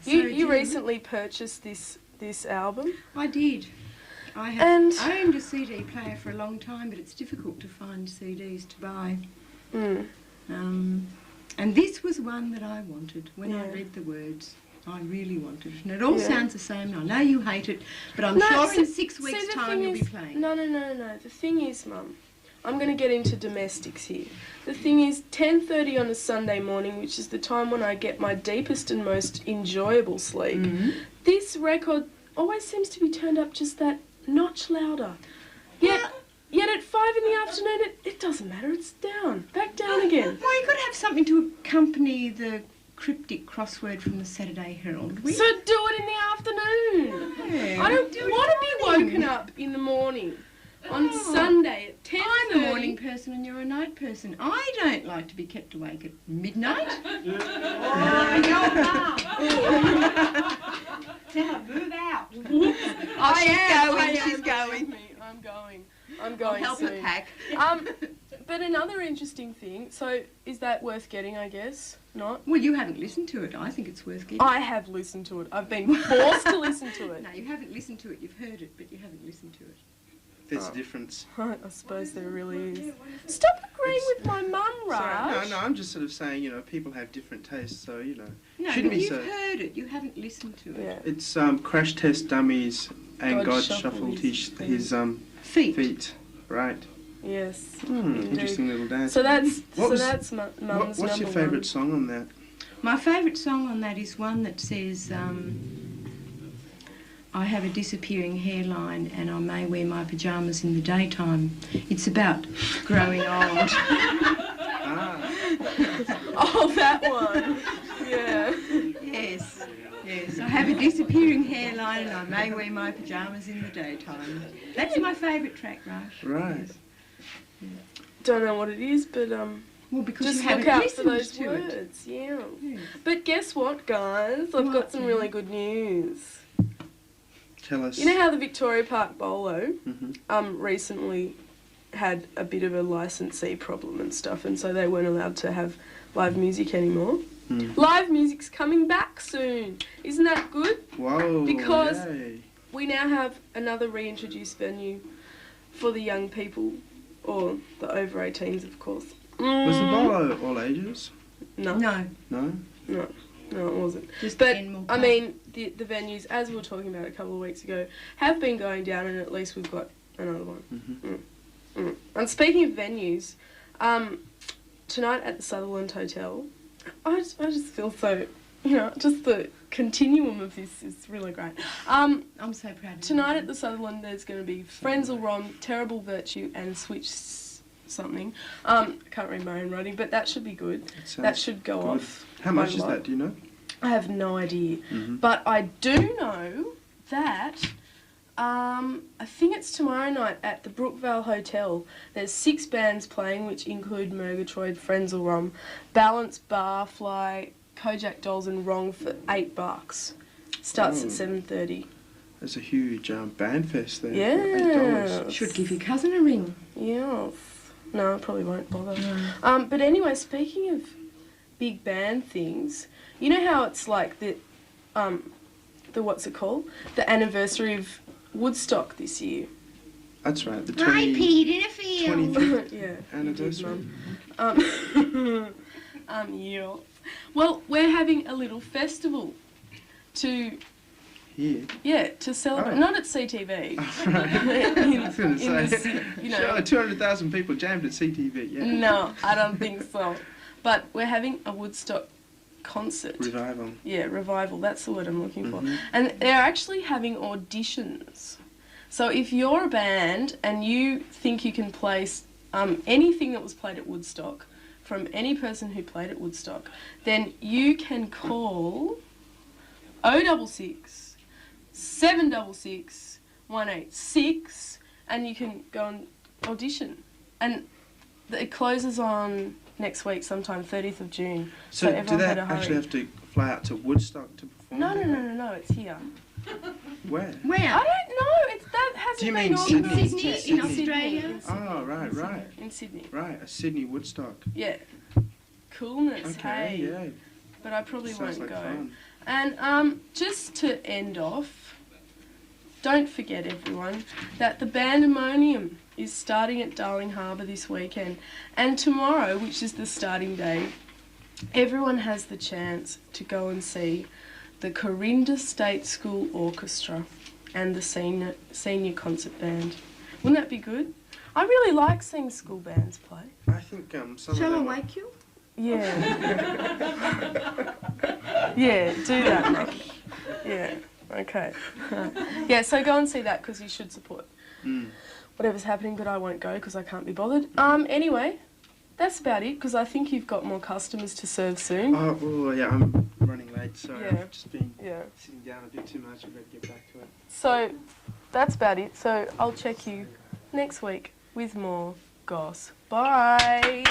you Jim, recently purchased this album. I did. I And- owned a CD player for a long time, but it's difficult to find CDs to buy. And this was one that I wanted when I Yeah. read the words. I really wanted it. And it all Yeah. sounds the same. I know you hate it, but I'm No, sure in see- 6 see, weeks' the time thing you'll be is- playing. No. The thing is, Mum, I'm going to get into domestics here. The thing is, 10:30 on a Sunday morning, which is the time when I get my deepest and most enjoyable sleep, this record always seems to be turned up just that notch louder. Yet at 5 in the afternoon, it doesn't matter. It's down, back down again. Well, you could have something to accompany the cryptic crossword from the Saturday Herald. So do it in the afternoon. Yeah. I don't Do it want to in be the morning. woken up in the morning on Sunday at 10:30. I'm a morning person and you're a night person. I don't like to be kept awake at midnight. Tell her, move out. She's going. I'm going Help soon. her pack. But another interesting thing, so is that worth getting, I guess? Not? Well, you haven't listened to it. I think it's worth getting. I have listened to it. I've been forced to listen to it. No, you haven't listened to it. You've heard it, but you haven't listened to it. There's a difference. I suppose there really is. Stop agreeing with my mum, Raj. Sorry, no, I'm just sort of saying, people have different tastes, so, No, shouldn't but be you've so. heard it. You haven't listened to it. Yeah. It's Crash Test Dummies and God God shuffled shuffled his his Feet. feet. Right. Yes. Interesting little dance. So that's What Mum's What's number your favourite one. song on that? My favourite song on that is one that says, I have a disappearing hairline and I may wear my pyjamas in the daytime. It's about growing old. Oh, that one. Yeah. Yes, yes. I have a disappearing hairline and I may wear my pyjamas in the daytime. That's my favourite track, Raj. Right. Don't know what it is, but Well, because just you haven't look out for listened those to it. words. Yeah. Yes. But guess what, guys? I've got What? some really good news. Tell us. You know how the Victoria Park Bolo Mhm. recently had a bit of a licensee problem and stuff, and so they weren't allowed to have live music anymore? Live music's coming back soon. Isn't that good? Whoa. Because yay. we now have another reintroduced venue for the young people, or the over 18s, of course. Was the bowl all ages? No. No. No? No, it wasn't. Just But, animal I park. mean, the venues, as we were talking about a couple of weeks ago, have been going down, and at least we've got another one. And speaking of venues, tonight at the Sutherland Hotel, I just feel so, just the continuum of this is really great. I'm so proud of Tonight at the Sutherland, there's going to be Frenzal Rom, Terrible Virtue, and Switch something. I can't read my own writing, but that should be good. That should go off. How much is that, do you know? I have no idea. But I do know that I think it's tomorrow night at the Brookvale Hotel. There's 6 bands playing, which include Murgatroyd, Frenzal Rom, Balance, Barfly, Kojak Dolls and Wrong for $8. Starts at 7:30. There's a huge band fest there. Yeah. $8. Should give your cousin a ring. Yes. No, I probably won't bother. But anyway, speaking of big band things, you know how it's like the what's it called? The anniversary of Woodstock this year. That's right. The I peed in a field. 25th Yeah. anniversary. Yeah. Well, we're having a little festival to celebrate. Oh. Not at CTV. I was going to say, Surely 200,000 people jammed at CTV, yeah. No, I don't think so. But we're having a Woodstock concert. Revival. Yeah, revival. That's the word I'm looking for. And they're actually having auditions. So if you're a band and you think you can play anything that was played at Woodstock from any person who played at Woodstock, then you can call 066 766 186 and you can go and audition. And it closes on next week, sometime 30th of June. So do everyone they better hurry. actually have to fly out to Woodstock to perform? No, it's here. Where? Where? I don't know. That hasn't Do you been mean organised Sydney? yet. In Australia? In Sydney. Oh, right. In Sydney. Right, a Sydney Woodstock. Yeah. Coolness, Okay, hey. yeah. But I probably Sounds won't like go. fun. And just to end off, don't forget everyone that the Bandemonium is starting at Darling Harbour this weekend. And tomorrow, which is the starting day, everyone has the chance to go and see the Corinda State School Orchestra and the senior concert band. Wouldn't that be good? I really like seeing school bands play. I think some Shall I of them... wake you? Yeah. Yeah, do that, Mum. Yeah, okay. Yeah, so go and see that because you should support whatever's happening, but I won't go because I can't be bothered. Anyway, that's about it because I think you've got more customers to serve soon. Oh, yeah, I'm running late, so Yeah. I've just been Yeah. sitting down a bit too much. I've got to get back to it. So that's about it. So I'll check you next week with more goss. Bye.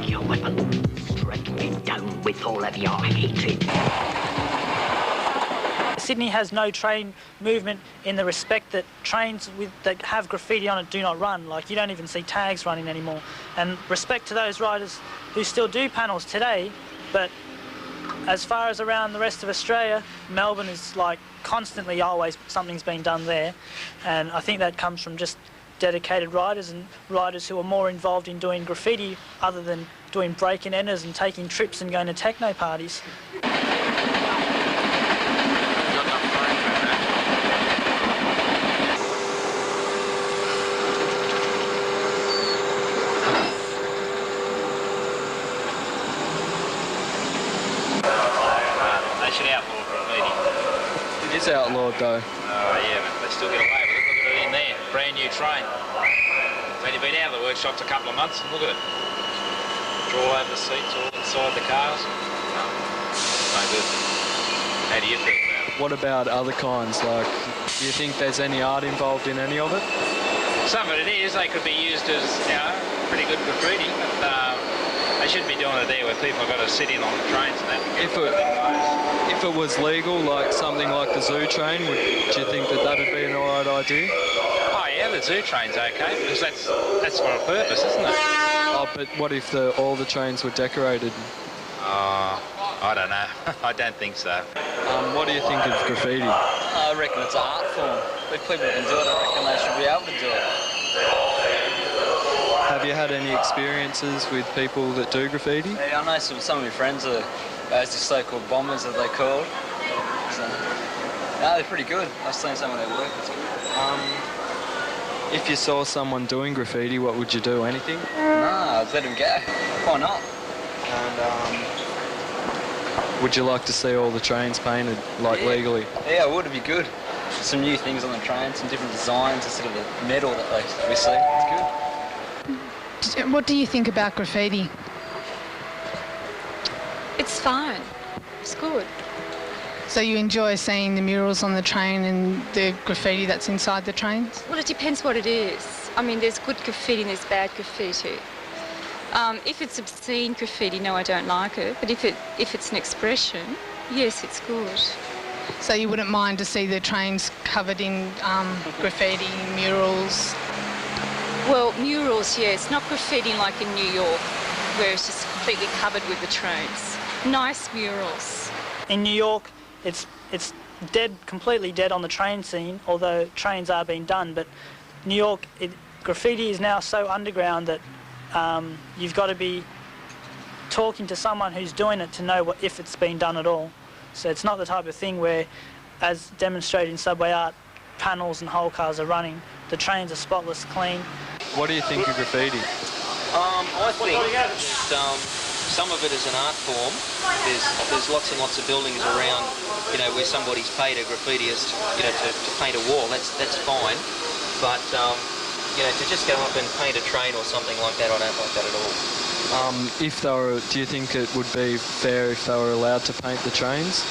Your weapon, strike me down with all of your hatred. Sydney has no train movement in the respect that trains that have graffiti on it do not run. Like, you don't even see tags running anymore. And respect to those riders who still do panels today, but as far as around the rest of Australia, Melbourne is like constantly always something's being done there. And I think that comes from just dedicated riders and riders who are more involved in doing graffiti other than doing break and enters and taking trips and going to techno parties. They should outlaw graffiti. It is outlawed though. Oh yeah, but they still get away with it. Look at it in there. Brand new train. It's only been out of the workshops a couple of months and look at it. It's all over the seats, all inside the cars. No good. How do you feel about it? What about other kinds? Like, do you think there's any art involved in any of it? Some of it is. They could be used as, pretty good graffiti. But they They shouldn't be doing it there where people have got to sit in on the trains and that. If it was legal, like something like the zoo train, do you think that that'd be an alright idea? Oh yeah, the zoo train's okay because that's for a purpose, isn't it? Oh, but what if all the trains were decorated? I don't know. I don't think so. What do you think of graffiti? I reckon it's an art form. If people can do it, I reckon they should be able to do it. Have you had any experiences with people that do graffiti? Yeah, I know some of my friends are those so-called bombers that they called. So, no, they're pretty good. I've seen some of their work. It's good. If you saw someone doing graffiti, what would you do? Anything? No, I'd let them go. Why not? And would you like to see all the trains painted, like, legally? Yeah, it would be good. Some new things on the train, some different designs instead of the metal that we see. It's good. What do you think about graffiti? It's fine. It's good. So you enjoy seeing the murals on the train and the graffiti that's inside the trains? Well, it depends what it is. I mean, there's good graffiti and there's bad graffiti. If it's obscene graffiti, no, I don't like it. But if it's an expression, yes, it's good. So you wouldn't mind to see the trains covered in graffiti, murals? Well, murals, yes. Not graffiti like in New York, where it's just completely covered with the trains. Nice murals. In New York, it's dead, completely dead on the train scene, although trains are being done. But New York, graffiti is now so underground that you've got to be talking to someone who's doing it to know if it's been done at all. So it's not the type of thing where, as demonstrated in subway art, panels and whole cars are running. The trains are spotless clean. What do you think of graffiti? I think some of it is an art form. There's lots and lots of buildings around, you know, where somebody's paid a graffitiist, you know, to paint a wall. That's fine. But you know, to just go up and paint a train or something like that, I don't like that at all. Do you think it would be fair if they were allowed to paint the trains?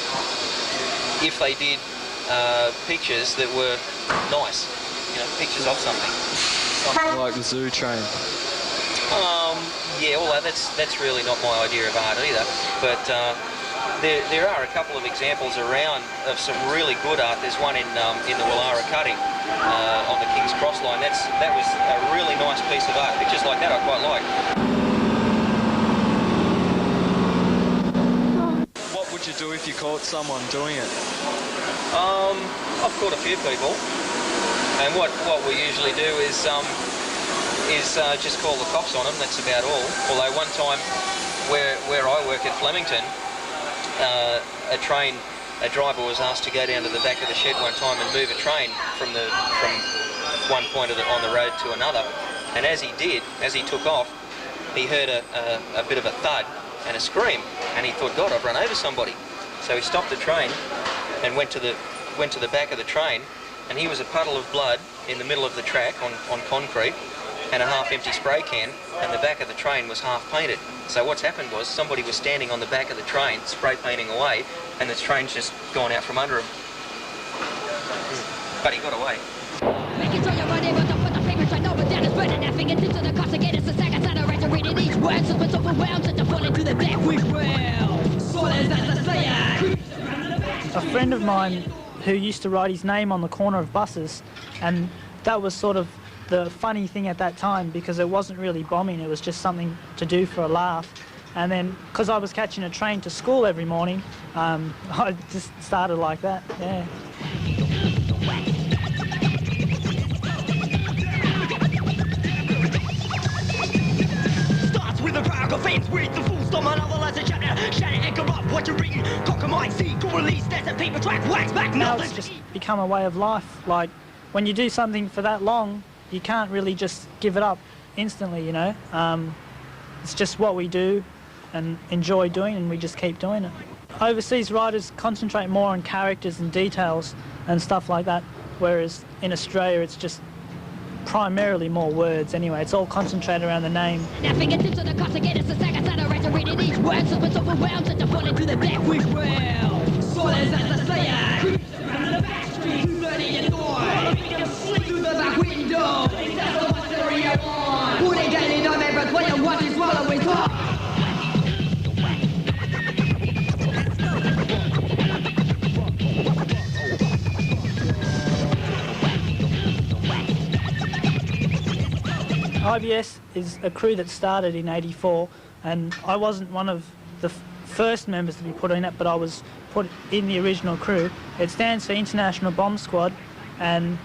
If they did pictures that were nice, you know, pictures of something. Something like the zoo train. Yeah, although that's really not my idea of art either. But there are a couple of examples around of some really good art. There's one in the Willara cutting on the King's Cross line. That was a really nice piece of art. Pictures like that I quite like. What would you do if you caught someone doing it? I've caught a few people, and what we usually do is just call the cops on them. That's about all. Although one time, where I work at Flemington, a driver was asked to go down to the back of the shed one time and move a train from one point on the road to another. And as he did, as he took off, he heard a bit of a thud and a scream, and he thought, God, I've run over somebody. So he stopped the train and went to the back of the train, and he was a puddle of blood in the middle of the track on concrete, and a half-empty spray can, and the back of the train was half painted. So what's happened was somebody was standing on the back of the train, spray painting away, and the train's just gone out from under him. But he got away. Making sure you're ready, but don't put the paper train over down, it's burning that finger into the cost again. It's a second side of right to reading each word, so it's overwhelmed, set the fall into the deck we will. So as the slayer. A friend of mine who used to write his name on the corner of buses, and that was sort of the funny thing at that time, because it wasn't really bombing, it was just something to do for a laugh. And then, because I was catching a train to school every morning, I just started like that, yeah. Starts with a paragraph, ends with the full stop, another lesson, shatter and corrupt what you're reading. Cock-a-mine, see, go release, there's a paper track, wax back, Now now it's just become a way of life. Like, when you do something for that long, you can't really just give it up instantly, you know. It's just what we do and enjoy doing, and we just keep doing it. Overseas writers concentrate more on characters and details and stuff like that, whereas in Australia it's just primarily more words anyway. It's all concentrated around the name. Now fingertips on the cost again, it's the second side of right to reading each word, so it's overwhelmed, set the fall into the deck we will. So as the slayer, creeps around the back street, learning your door, making them slip through the back window. That's the one stereo on. Who they getting on there, but what you want is swallowing talk. IBS is a crew that started in '84, and I wasn't one of the first members to be put in it, but I was put in the original crew. It stands for International Bomb Squad, and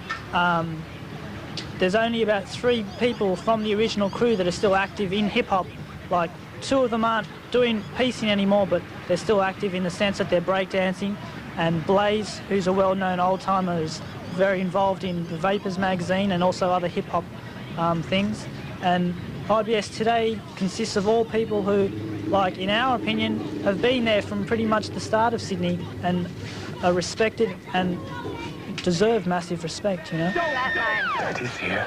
there's only about 3 people from the original crew that are still active in hip-hop. Like, 2 of them aren't doing piecing anymore, but they're still active in the sense that they're breakdancing. And Blaze, who's a well-known old-timer, is very involved in the Vapors magazine and also other hip-hop things. And IBS today consists of all people who, like, in our opinion, have been there from pretty much the start of Sydney and are respected and deserve massive respect, you know? That is here.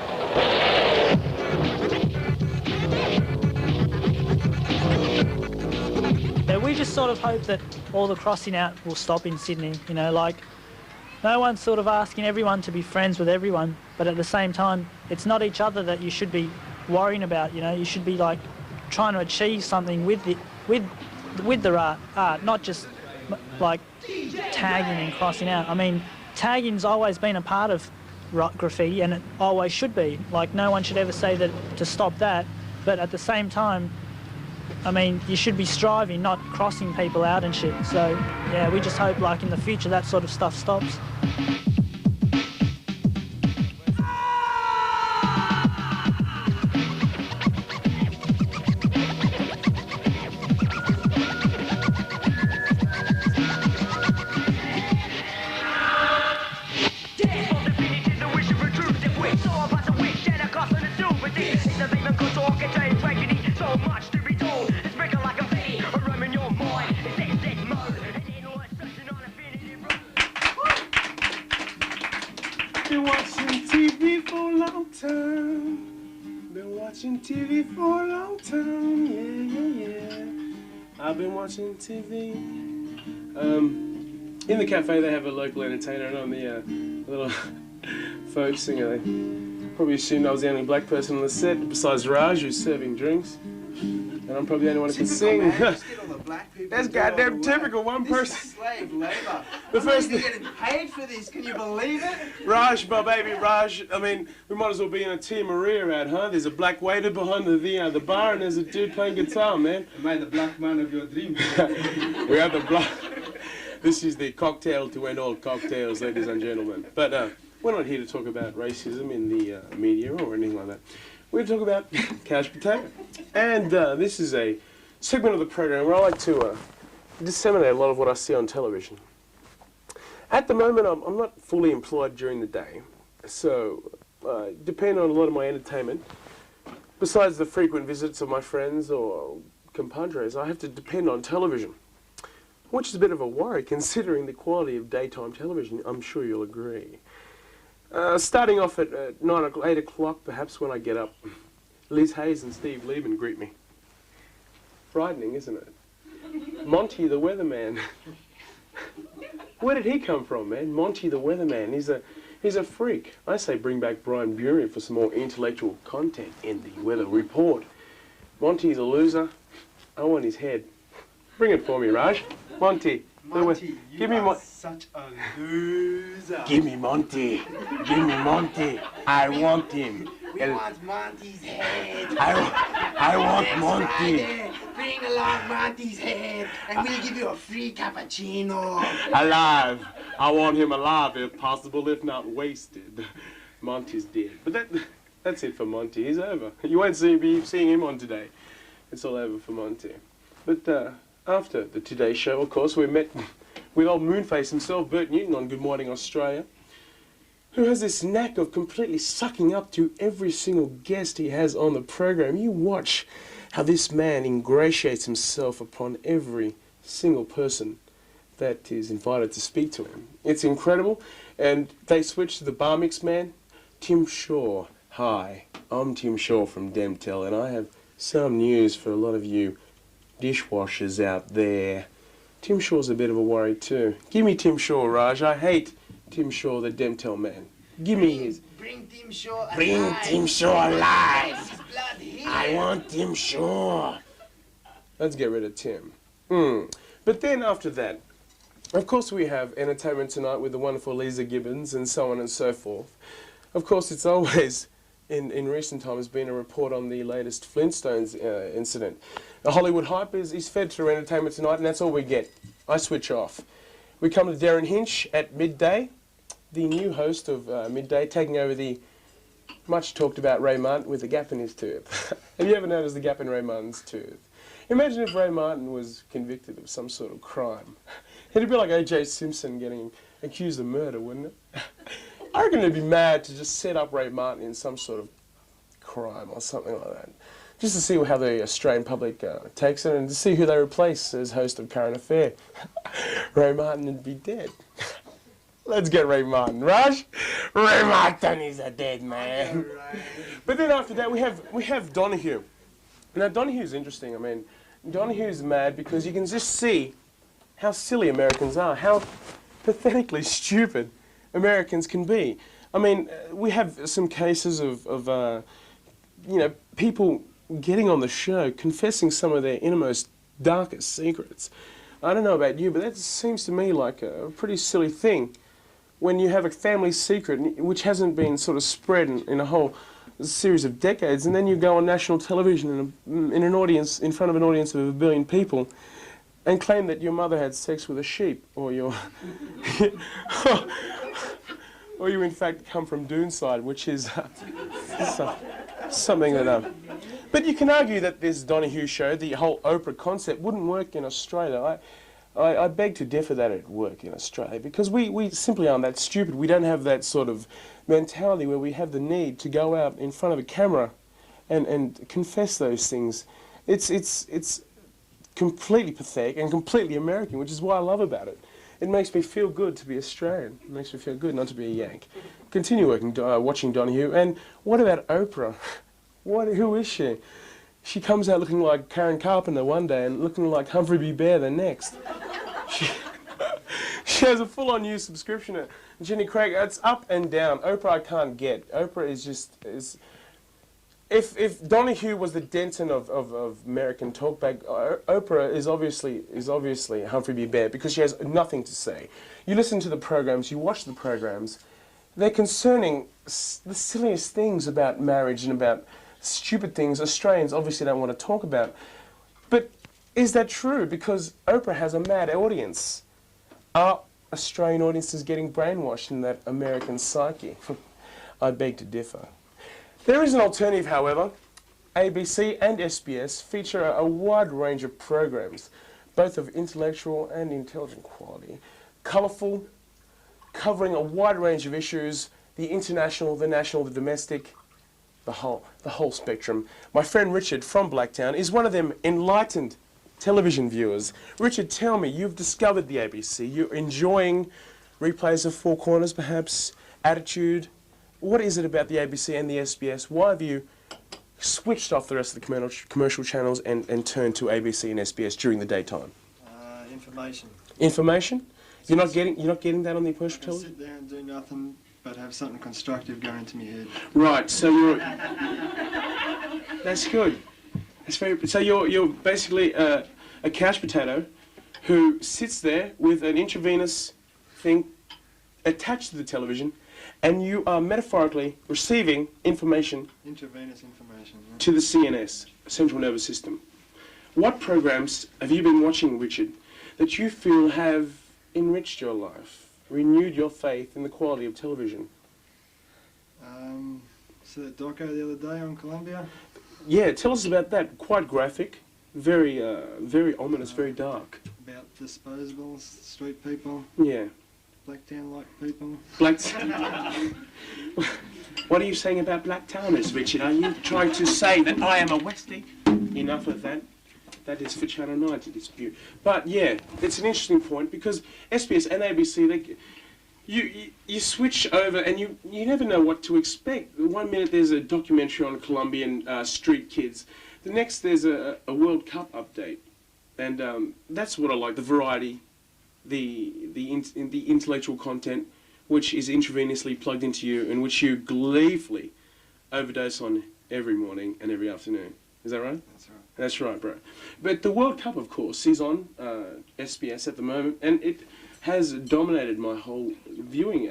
Yeah, we just sort of hope that all the crossing out will stop in Sydney, you know, like, no one's sort of asking everyone to be friends with everyone, but at the same time, it's not each other that you should be worrying about, you know? You should be, like, trying to achieve something with the art, not just, like, tagging and crossing out. I mean, tagging's always been a part of graffiti, and it always should be. Like, no one should ever say that to stop that, but at the same time, I mean, you should be striving, not crossing people out and shit. So, yeah, we just hope, like, in the future that sort of stuff stops. Been watching TV for a long time. Been watching TV for a long time. Yeah. I've been watching TV. In the cafe they have a local entertainer, and I'm the little folk singer. They probably assumed I was the only black person on the set, besides Raj, who's serving drinks. And I'm probably the only one who can sing. That's goddamn typical. One person. This is slave labour. The first thing. Getting paid for this. Can you believe it? Raj, my baby Raj. I mean, we might as well be in a Tia Maria ad, huh? There's a black waiter behind the bar, and there's a dude playing guitar, man. Am I the black man of your dreams? We are the black. This is the cocktail to end all cocktails, ladies and gentlemen. But we're not here to talk about racism in the media or anything like that. We're going to talk about couch potato. And this is a segment of the program where I like to disseminate a lot of what I see on television. At the moment, I'm not fully employed during the day, so depend on a lot of my entertainment. Besides the frequent visits of my friends or compadres, I have to depend on television, which is a bit of a worry considering the quality of daytime television. I'm sure you'll agree. Starting off at 8 o'clock, perhaps, when I get up, Liz Hayes and Steve Lieben greet me. Frightening, isn't it? Monty the Weatherman. Where did he come from, man? Monty the Weatherman. He's a freak. I say bring back Brian Bury for some more intellectual content in the weather report. Monty's a loser. I want his head. Bring it for me, Raj. Monty. Monty, give me such a loser. Give me Monty. Give me Monty. I want him. We want Monty's head. I want Monty. Friday, bring along Monty's head, and we'll give you a free cappuccino. Alive. I want him alive, if possible, if not wasted. Monty's dead. But that's it for Monty. He's over. You won't be seeing him on Today. It's all over for Monty. But after the Today Show, of course, we met with old Moonface himself, Bert Newton, on Good Morning Australia, who has this knack of completely sucking up to every single guest he has on the program. You watch how this man ingratiates himself upon every single person that is invited to speak to him. It's incredible. And they switched to the bar mix man, Tim Shaw. Hi, I'm Tim Shaw from Demtel, and I have some news for a lot of you dishwashers out there. Tim Shaw's a bit of a worry too. Give me Tim Shaw, Raj. I hate Tim Shaw, the Demtel man. Give me his. Bring Tim Shaw alive. Bring Tim Shaw alive. I want Tim Shaw. Let's get rid of Tim. But then after that, of course we have Entertainment Tonight with the wonderful Lisa Gibbons and so on and so forth. Of course it's always in recent times has been a report on the latest Flintstones incident. The Hollywood hype is fed through Entertainment Tonight, and that's all we get. I switch off. We come to Darren Hinch at midday, the new host of Midday, taking over the much talked about Ray Martin with a gap in his tooth. Have you ever noticed the gap in Ray Martin's tooth? Imagine if Ray Martin was convicted of some sort of crime. It'd be like O.J. Simpson getting accused of murder, wouldn't it? I reckon it'd be mad to just set up Ray Martin in some sort of crime or something like that. Just to see how the Australian public takes it and to see who they replace as host of Current Affair. Ray Martin would be dead. Let's get Ray Martin, Raj. Ray Martin is a dead man. But then after that we have Donahue. Now Donahue's interesting. I mean, Donahue's mad because you can just see how silly Americans are, how pathetically stupid Americans can be. I mean, we have some cases of you know, people getting on the show, confessing some of their innermost, darkest secrets. I don't know about you, but that seems to me like a pretty silly thing when you have a family secret which hasn't been sort of spread in a whole series of decades, and then you go on national television in an audience, in front of an audience of 1 billion people, and claim that your mother had sex with a sheep, or your or you in fact come from Doonside, which is something that but you can argue that this Donahue show, the whole Oprah concept, wouldn't work in Australia. I beg to differ that it work in Australia, because we simply aren't that stupid. We don't have that sort of mentality where we have the need to go out in front of a camera and confess those things. It's completely pathetic and completely American, which is what I love about it. It makes me feel good to be Australian. It makes me feel good not to be a Yank. Continue watching Donahue. And what about Oprah? Who is she? She comes out looking like Karen Carpenter one day and looking like Humphrey B. Bear the next. She has a full-on new subscription at Jenny Craig. It's up and down. Oprah I can't get. Oprah is just... If Donahue was the Denton of American talkback, Oprah is obviously Humphrey B. Bear, because she has nothing to say. You listen to the programs, you watch the programs, they're concerning the silliest things about marriage and about stupid things Australians obviously don't want to talk about. But is that true? Because Oprah has a mad audience. Are Australian audiences getting brainwashed in that American psyche? I beg to differ. There is an alternative, however. ABC and SBS feature a wide range of programs, both of intellectual and intelligent quality, colourful, covering a wide range of issues, the international, the national, the domestic, the whole spectrum. My friend Richard from Blacktown is one of them enlightened television viewers. Richard, tell me, you've discovered the ABC. You're enjoying replays of Four Corners, perhaps, Attitude. What is it about the ABC and the SBS? Why have you switched off the rest of the commercial channels and turned to ABC and SBS during the daytime? Information. Information? You're not getting that on the commercial television? Sit there and do nothing but have something constructive go into my head. Right. So you're. That's good. That's very. So you're basically a couch potato who sits there with an intravenous thing attached to the television, and you are metaphorically receiving information. Intravenous information. Yeah. To the CNS, central nervous system. What programs have you been watching, Richard, that you feel have enriched your life, renewed your faith in the quality of television? So that doco the other day on Columbia? Yeah, tell us about that. Quite graphic, very ominous, very dark. About disposables, street people. Yeah. Blacktown-like people. What are you saying about Blacktowners, Richard? Are you trying to say that I am a Westie? Enough of that. That is for Channel 9 to dispute. But yeah, it's an interesting point, because SBS and ABC, you switch over and you never know what to expect. 1 minute there's a documentary on Colombian street kids. The next there's a World Cup update. And that's what I like, the variety, the intellectual content, which is intravenously plugged into you and which you gleefully overdose on every morning and every afternoon. Is that right? That's right. That's right, bro. But the World Cup, of course, is on SBS at the moment, and it has dominated my whole viewing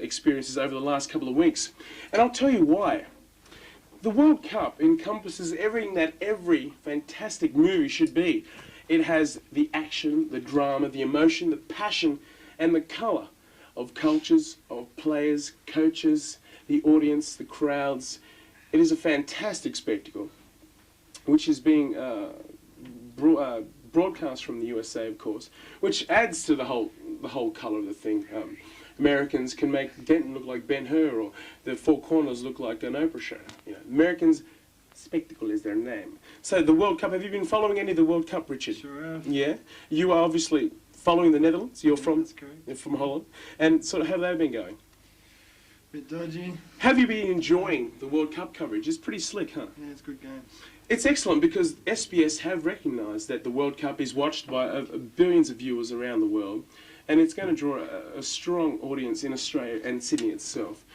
experiences over the last couple of weeks. And I'll tell you why. The World Cup encompasses everything that every fantastic movie should be. It has the action, the drama, the emotion, the passion, and the colour of cultures, of players, coaches, the audience, the crowds. It is a fantastic spectacle, which is being broadcast from the USA, of course, which adds to the whole colour of the thing. Americans can make Denton look like Ben-Hur, or the Four Corners look like an Oprah show. You know, Americans, spectacle is their name. So the World Cup, have you been following any of the World Cup, Richard? Sure have. Yeah? You are obviously following the Netherlands. You're from, That's correct. you're from Holland. And sort of how have they been going? Bit dodgy. Have you been enjoying the World Cup coverage? It's pretty slick, huh? Yeah, it's good games. It's excellent because SBS have recognised that the World Cup is watched by billions of viewers around the world, and it's going to draw a strong audience in Australia and Sydney itself.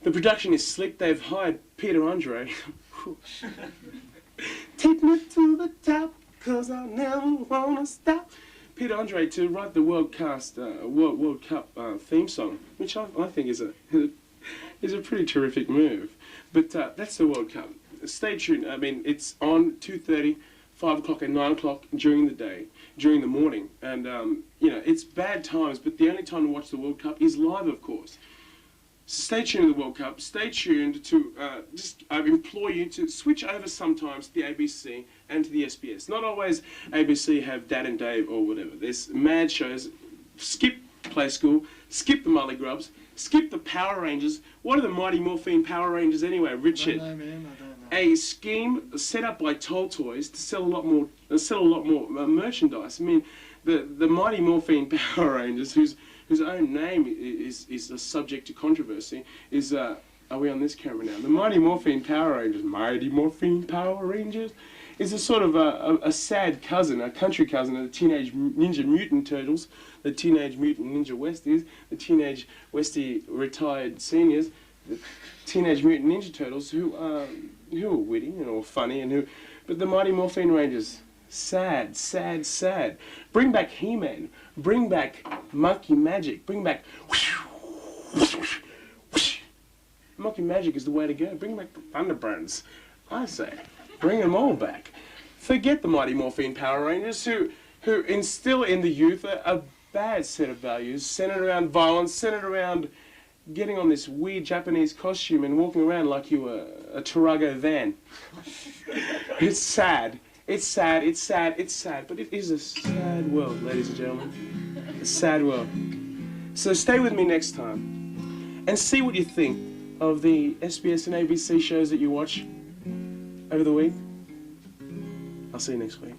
The production is slick. They've hired Peter Andre. Take me to the top, 'cause I never wanna stop. Peter Andre to write the World Cup theme song, which I think is a pretty terrific move. But that's the World Cup. Stay tuned. I mean, it's on 2:30, 5 o'clock and 9 o'clock during the day, during the morning. And, you know, it's bad times, but the only time to watch the World Cup is live, of course. Stay tuned to the World Cup. Stay tuned to, I implore you to switch over sometimes to the ABC and to the SBS. Not always ABC have Dad and Dave or whatever. There's mad shows. Skip Play School, skip the Molly Grubs, skip the Power Rangers. What are the Mighty Morphine Power Rangers anyway, Richard? I don't know, man. I don't know. A scheme set up by Toll Toys to sell a lot more, merchandise. I mean, the Mighty Morphine Power Rangers, whose own name is subject to controversy, is are we on this camera now? The Mighty Morphine Power Rangers, Mighty Morphine Power Rangers, is a sort of a sad cousin, a country cousin of the Teenage Ninja Mutant Turtles, the Teenage Mutant Ninja Westies, the Teenage Westie Retired Seniors, the Teenage Mutant Ninja Turtles, who are witty and all funny, but the Mighty Morphine Rangers, sad, sad, sad. Bring back He-Man, bring back Monkey Magic, bring back Monkey Magic is the way to go. Bring back the Thunderbirds, I say. Bring them all back. Forget the Mighty Morphine Power Rangers, who instill in the youth a bad set of values, centered around violence, centered around getting on this weird Japanese costume and walking around like you were a Tarago van. It's sad. It's sad, it's sad, it's sad, but it is a sad world, ladies and gentlemen. A sad world. So stay with me next time and see what you think of the SBS and ABC shows that you watch over the week. I'll see you next week.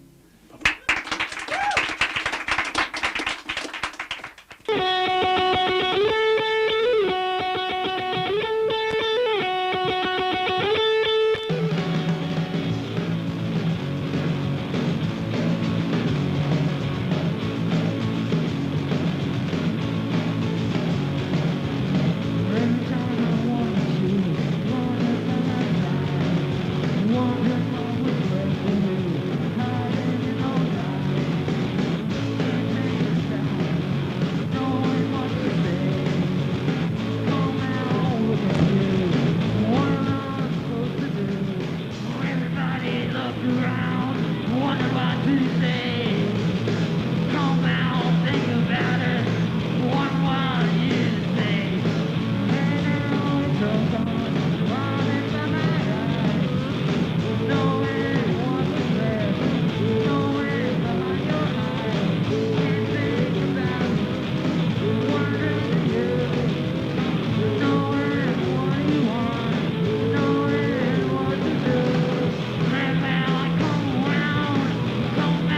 Come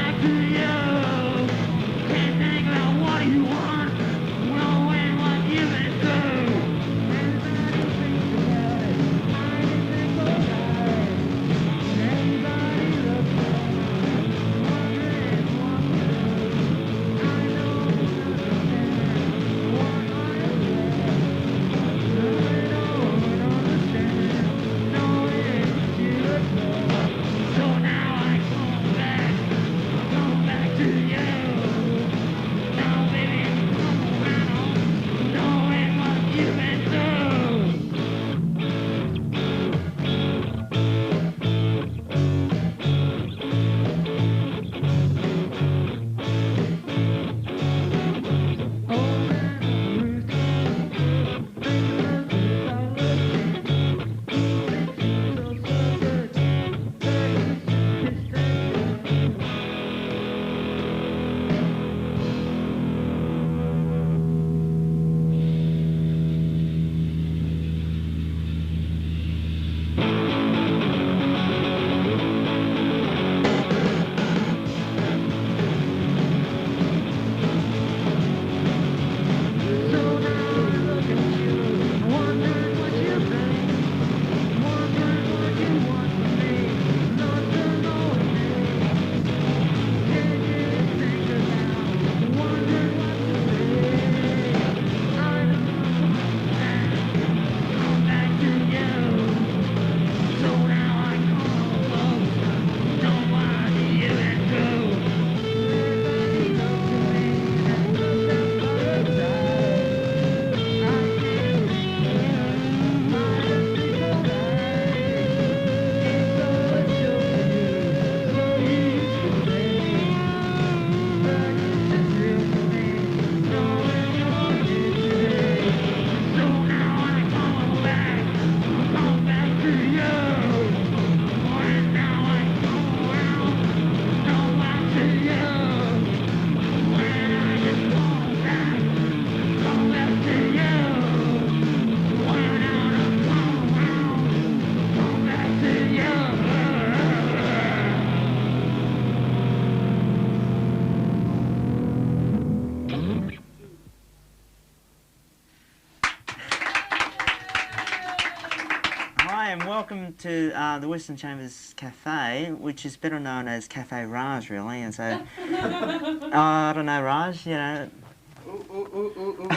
to the Western Chambers Cafe, which is better known as Cafe Raj, really. And so, I don't know, Raj, you know.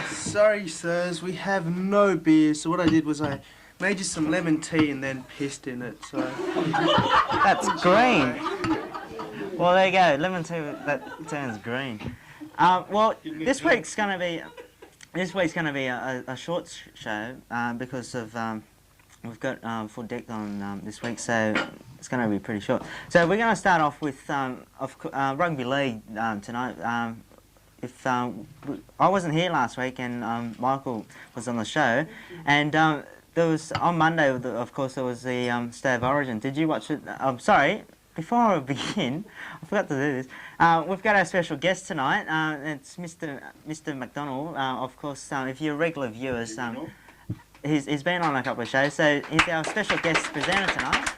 Sorry, sirs, we have no beer. So what I did was I made you some lemon tea and then pissed in it. So that's green. Well, there you go. Lemon tea. That turns green. Well, this week's going to be a short show because of we've got full deck on this week, so it's going to be pretty short. So we're going to start off with rugby league tonight. I wasn't here last week, and Michael was on the show, and there was on Monday. Of course, there was the State of Origin. Did you watch it? I'm sorry. Before I begin, I forgot to do this. We've got our special guest tonight. It's Mr. McDonald. Of course, if you're regular viewers, he's been on a couple of shows, so he's our special guest presenter tonight.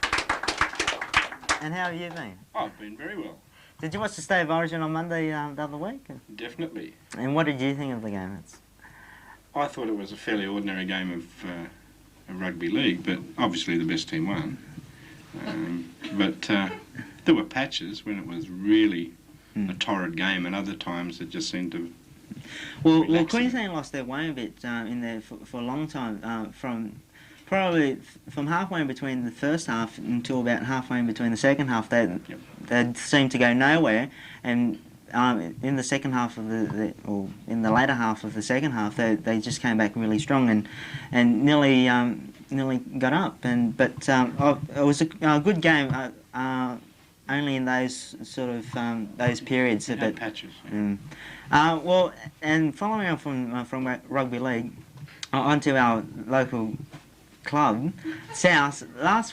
And how have you been? I've been very well. Did you watch the State of Origin on Monday the other week? Definitely. And what did you think of the game? I thought it was a fairly ordinary game of rugby league, but obviously the best team won. But there were patches when it was really a torrid game, and other times it just seemed to. Well, Queensland lost their way a bit in there for a long time, from halfway in between the first half until about halfway in between the second half. They seemed to go nowhere, and in the second half of or in the later half of the second half, they just came back really strong and nearly got up. But it was a good game. Only in those sort of those periods. It had patches. Well, and following on from rugby league, onto our local club, South. Last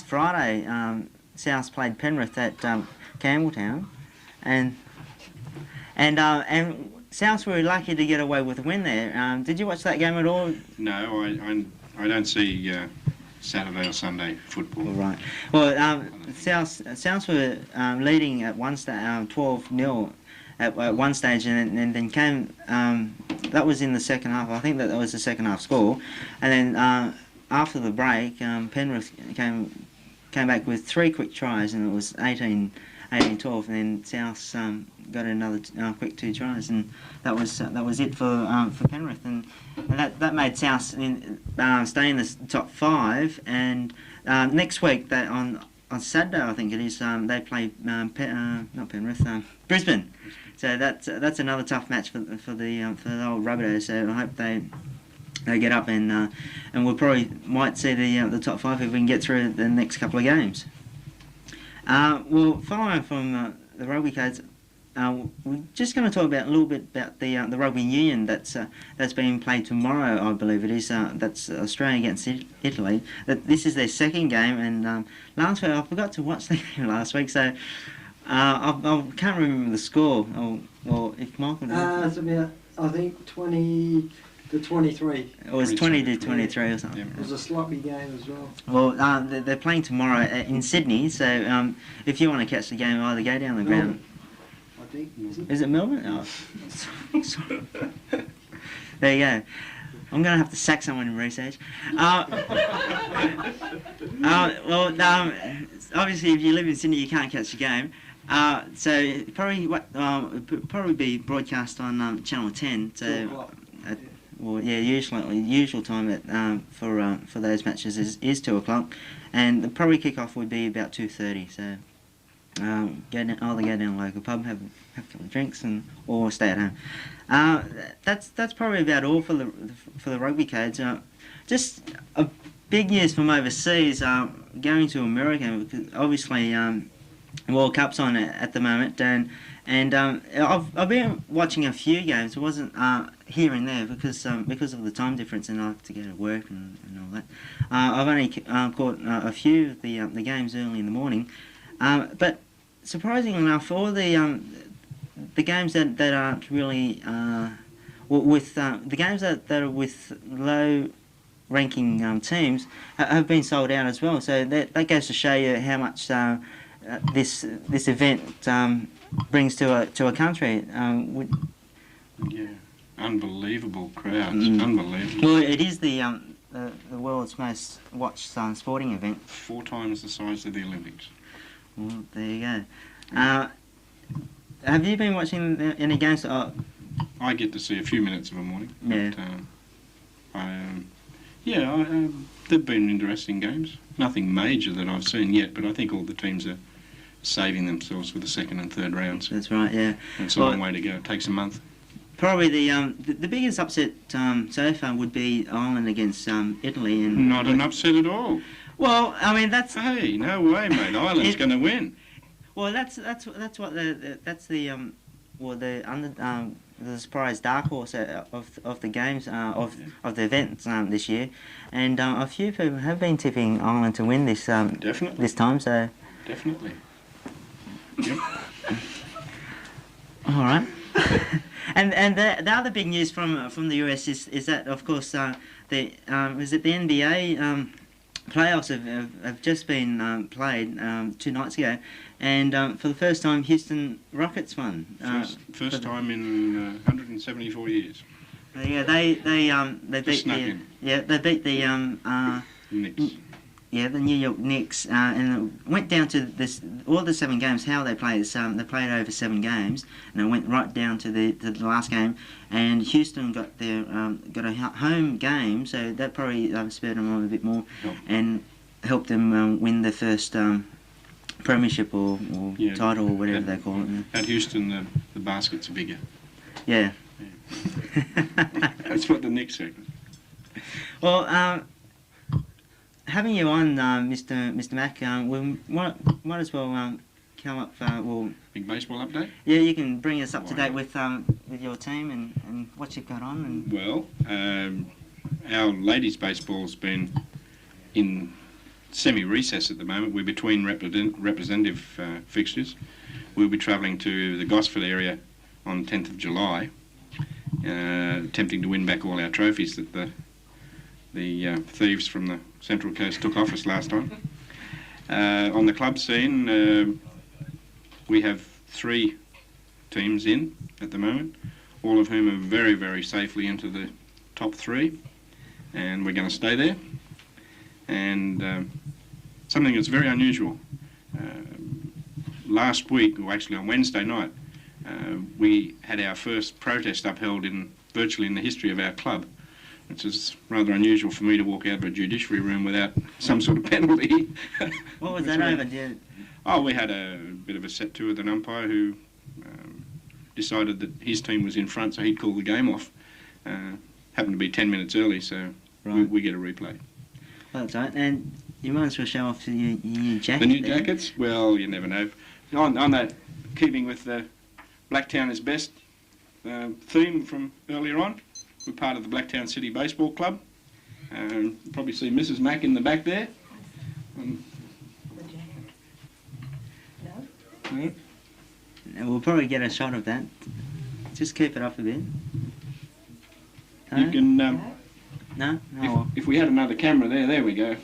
Friday, South played Penrith at Campbelltown, and South were lucky to get away with a win there. Did you watch that game at all? No, I don't see Saturday or Sunday football. All right. Well, South were leading at 12-0 at one stage, and then came. That was in the second half. I think that was the second half score, and then after the break, Penrith came back with 3 quick tries, and it was 18-12, and then South got another quick 2 tries, and that was it for Penrith, and that made South stay in the top 5. And next week, on Saturday, I think it is, they play not Penrith, Brisbane. So that's another tough match for the old Rabbitohs. So I hope they get up, and we'll probably might see the top 5 if we can get through the next couple of games. Well, following from the rugby codes, we're just going to talk a little bit about the rugby union that's being played tomorrow. I believe it is. That's Australia against Italy. This is their second game, and last week I forgot to watch the game last week, so I can't remember the score. Well, if Michael. It's about, I think, 20 to 23. It was 20 to 23 or something. It was a sloppy game as well. Well, they're playing tomorrow in Sydney, so if you want to catch the game, either go down the ground. I think. Is it Melbourne? Oh, sorry. There you go. I'm going to have to sack someone in research. Well, obviously, if you live in Sydney, you can't catch the game. So probably be broadcast on Channel 10. So, well, yeah, usual time for those matches is 2 o'clock, and the probably kick-off would be about 2:30. So, either go down to a local pub, have a couple of drinks, or stay at home. That's probably about all for the rugby codes. Just a big news from overseas. Going to America, because obviously World Cup's on at the moment, and I've been watching a few games. It wasn't here and there because of the time difference, and I have to go to work and all that. I've only caught a few of the games early in the morning, but surprisingly enough, all the games that aren't really with the games that are with low ranking teams have been sold out as well. So that goes to show you how much this event brings to a country. Yeah, unbelievable crowds, unbelievable. Well, it is the the world's most watched sporting event. 4 times the size of the Olympics. Well, there you go. Have you been watching any games? I get to see a few minutes of a morning. Yeah. But, they've been interesting games. Nothing major that I've seen yet, but I think all the teams are saving themselves for the second and third rounds. That's right, yeah. And it's a long way to go. It takes a month. Probably the biggest upset so far would be Ireland against Italy. And Not an upset at all. Well, I mean that's. Hey, no way, mate. Ireland's going to win. Well, that's what the surprise dark horse of the games of the events this year, and a few people have been tipping Ireland to win this Definitely. this time. So Definitely. Yep. all right. And the other big news from the US is that of course the NBA playoffs have just been played 2 nights ago, and for the first time Houston Rockets won. First time in 174 years. Yeah, they beat the Knicks. Yeah, the New York Knicks, and it went down to all the 7 games. How they played is they played over 7 games, and it went right down to the last game. And Houston got a home game, so that probably spurred them on a bit more, and helped them win their first premiership or title or whatever they call it. At Houston, the baskets are bigger. Yeah. That's what the Knicks said. Well. Having you on, Mr. Mack, we might as well come up. Big baseball update. Yeah, you can bring us up to date with your team and what you've got on. And well, our ladies' baseball's been in semi-recess at the moment. We're between representative fixtures. We'll be travelling to the Gosford area on 10th of July, attempting to win back all our trophies that the thieves from the Central Coast took off us last time. On the club scene, we have 3 teams in at the moment, all of whom are very, very safely into the top 3, and we're going to stay there. And something that's very unusual. Last week, or actually on Wednesday night, we had our first protest upheld virtually in the history of our club, which is rather unusual for me to walk out of a judiciary room without some sort of penalty. What was that over? Oh, we had a bit of a set to with an umpire who decided that his team was in front, so he'd call the game off. Happened to be 10 minutes early, so we get a replay. Well, that's right. And you might as well show off your new jacket. The new jackets? Well, you never know. On that, keeping with the Blacktown is Best theme from earlier on, we're part of the Blacktown City Baseball Club. You'll probably see Mrs. Mack in the back there. And we'll probably get a shot of that. Just keep it up a bit. You can... No? If we had another camera there we go.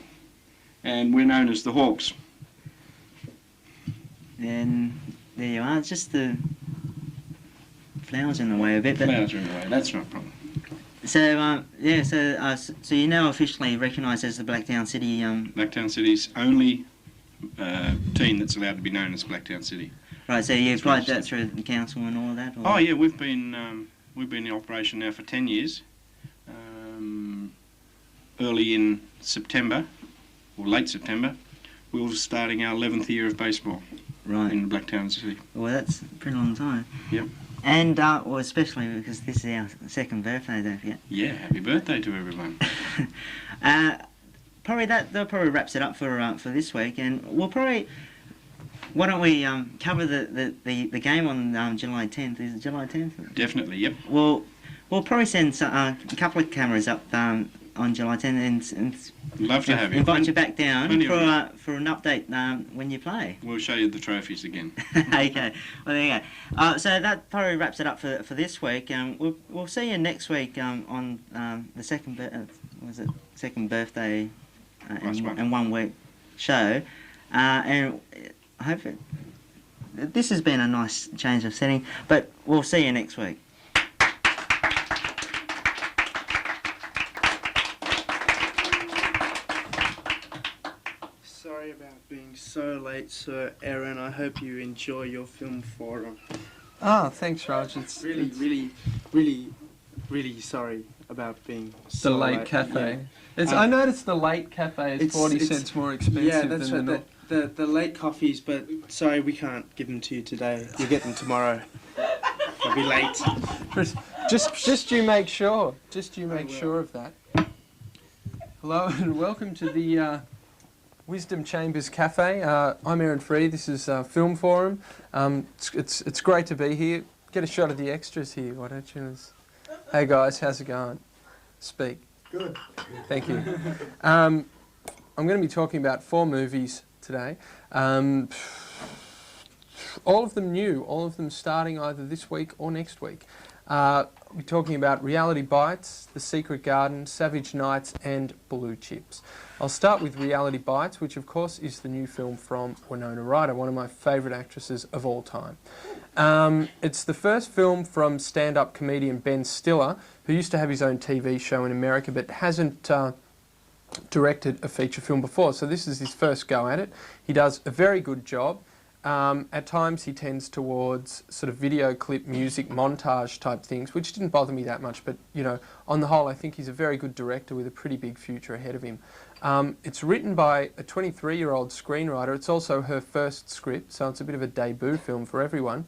And we're known as the Hawks. And there you are. It's just the flowers in the way a bit. Flowers are in the way, that's not a problem. So, so you're now officially recognised as the Blacktown City... Blacktown City's only team that's allowed to be known as Blacktown City. Right, so you applied that through the council and all of that? Or? Oh yeah, we've been in operation now for 10 years. Early in September, or late September, we were starting our 11th year of baseball. Right. In Blacktown City. Well, that's a pretty long time. Yep. And, well, especially because this is our 2nd birthday, don't forget. Yeah, happy birthday to everyone. That probably wraps it up for this week, and we'll probably... Why don't we cover the game on July 10th? Is it July 10th? Definitely, yep. We'll probably send a couple of cameras up on July 10th and love to have you. Invite you back down for an update when you play. We'll show you the trophies again. Okay. Well, there you go. So that probably wraps it up for this week. We'll see you next week on the second birthday and 1 week show, and I hope this has been a nice change of setting. But we'll see you next week. so late, Sir Aaron. I hope you enjoy your film forum. Ah, thanks, Raj. It's Really sorry about being the so late cafe. Yeah. I noticed the late cafe is 40 cents more expensive yeah, that's than right. The late coffees, but sorry, we can't give them to you today. You'll get them tomorrow. They'll be late. Just you make sure. Just you make sure of that. Hello and welcome to the Wisdom Chambers Cafe. I'm Aaron Free. This is Film Forum. It's great to be here. Get a shot of the extras here, why don't you? Hey guys, how's it going? Speak. Good. Thank you. I'm going to be talking about 4 movies today. All of them new, all of them starting either this week or next week. We're talking about Reality Bites, The Secret Garden, Savage Nights and Blue Chips. I'll start with Reality Bites, which of course is the new film from Winona Ryder, one of my favourite actresses of all time. It's the first film from stand-up comedian Ben Stiller, who used to have his own TV show in America but hasn't directed a feature film before, so this is his first go at it. He does a very good job. At times he tends towards sort of video clip, music, montage type things, which didn't bother me that much, but you know, on the whole I think he's a very good director with a pretty big future ahead of him. It's written by a 23-year-old screenwriter. It's also her first script, so it's a bit of a debut film for everyone.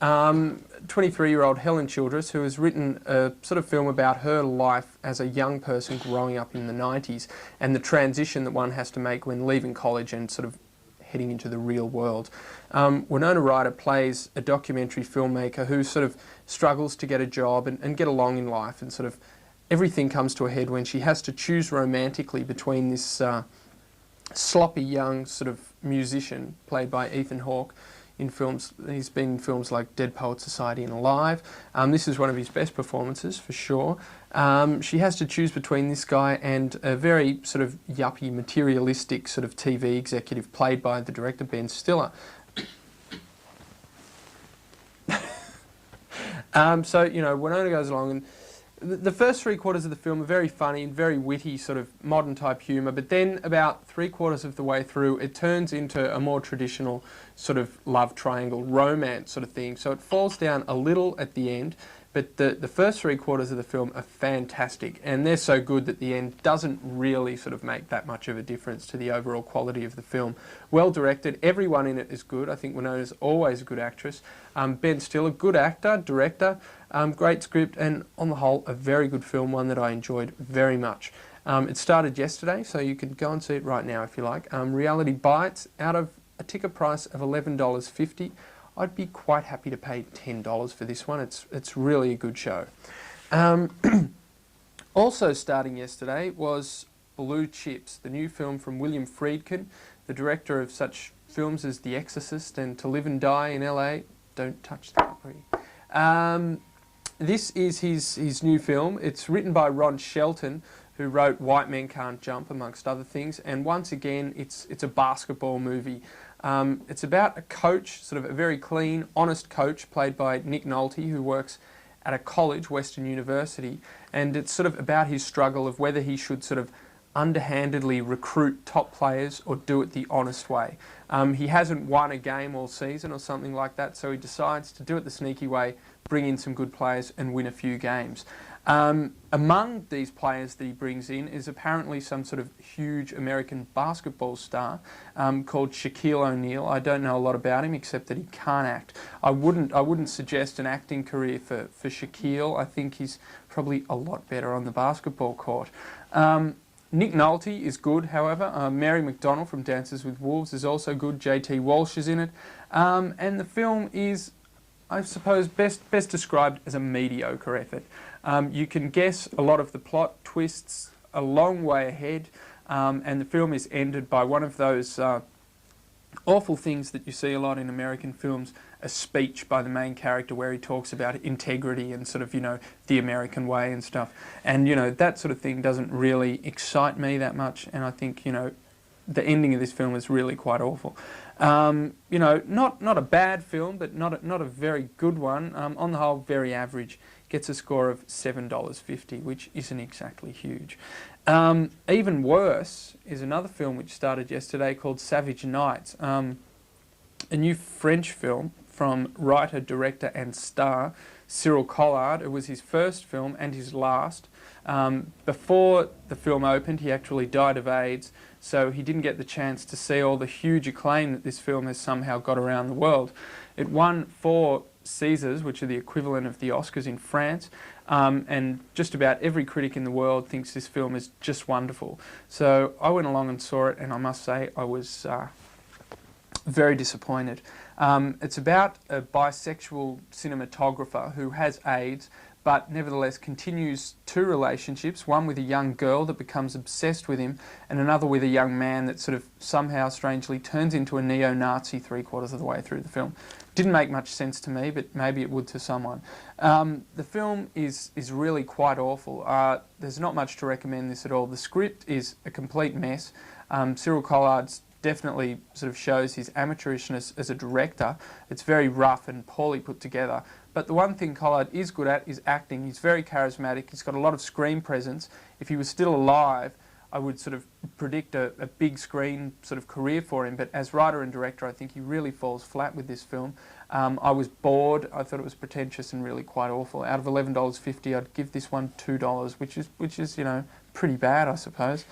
23-year-old Helen Childress, who has written a sort of film about her life as a young person growing up in the 90s and the transition that one has to make when leaving college and sort of heading into the real world. Winona Ryder plays a documentary filmmaker who sort of struggles to get a job and get along in life, and sort of everything comes to a head when she has to choose romantically between this sloppy young sort of musician played by Ethan Hawke in films. He's been in films like Dead Poets Society and Alive. This is one of his best performances for sure. She has to choose between this guy and a very sort of yuppie, materialistic sort of TV executive played by the director Ben Stiller. So, you know, Winona goes along, and the first 3/4 of the film are very funny and very witty, sort of modern type humour, but then about 3/4 of the way through it turns into a more traditional sort of love triangle romance sort of thing. So it falls down a little at the end, but the first 3/4 of the film are fantastic, and they're so good that the end doesn't really sort of make that much of a difference to the overall quality of the film. Well directed, everyone in it is good. I think Winona's always a good actress. Ben Stiller, good actor, director, great script, and on the whole a very good film, one that I enjoyed very much. It started yesterday, so you can go and see it right now if you like. Reality Bites, out of a ticket price of $11.50. I'd be quite happy to pay $10 for this one. It's really a good show. Also starting yesterday was Blue Chips, the new film from William Friedkin, the director of such films as The Exorcist and To Live and Die in LA. Don't touch that, please. This is his new film. It's written by Ron Shelton, who wrote White Men Can't Jump, amongst other things. And once again, it's a basketball movie. It's about a coach, sort of a very clean, honest coach, played by Nick Nolte, who works at a college, Western University, and it's sort of about his struggle of whether he should sort of underhandedly recruit top players or do it the honest way. He hasn't won a game all season or something like that, so he decides to do it the sneaky way, bring in some good players and win a few games. Among these players that he brings in is apparently some sort of huge American basketball star called Shaquille O'Neal. I don't know a lot about him except that he can't act. I wouldn't suggest an acting career for Shaquille. I think he's probably a lot better on the basketball court. Nick Nolte is good, however. Mary McDonnell from Dances with Wolves is also good. J.T. Walsh is in it. And the film is, I suppose, best described as a mediocre effort. You can guess a lot of the plot twists a long way ahead, and the film is ended by one of those awful things that you see a lot in American films, a speech by the main character where he talks about integrity and sort of, you know, the American way and stuff. And, you know, that sort of thing doesn't really excite me that much, and I think, you know, the ending of this film is really quite awful. You know, not a bad film, but not a very good one. On the whole, very average. Gets a score of $7.50, which isn't exactly huge. Even worse is another film which started yesterday called Savage Nights, a new French film from writer, director and star Cyril Collard. It was his first film and his last. Before the film opened, he actually died of AIDS, so he didn't get the chance to see all the huge acclaim that this film has somehow got around the world. It won 4 Caesars, which are the equivalent of the Oscars in France, and just about every critic in the world thinks this film is just wonderful. So I went along and saw it, and I must say I was very disappointed. It's about a bisexual cinematographer who has AIDS, but nevertheless continues 2 relationships, one with a young girl that becomes obsessed with him, and another with a young man that sort of somehow strangely turns into a neo-Nazi 3/4 of the way through the film. Didn't make much sense to me, but maybe it would to someone. The film is really quite awful. There's not much to recommend this at all. The script is a complete mess. Cyril Collard's definitely sort of shows his amateurishness as a director. It's very rough and poorly put together. But the one thing Collard is good at is acting. He's very charismatic. He's got a lot of screen presence. If he was still alive, I would sort of predict a big screen sort of career for him. But as writer and director, I think he really falls flat with this film. I was bored. I thought it was pretentious and really quite awful. Out of $11.50, I'd give this one $2, which is you know, pretty bad, I suppose.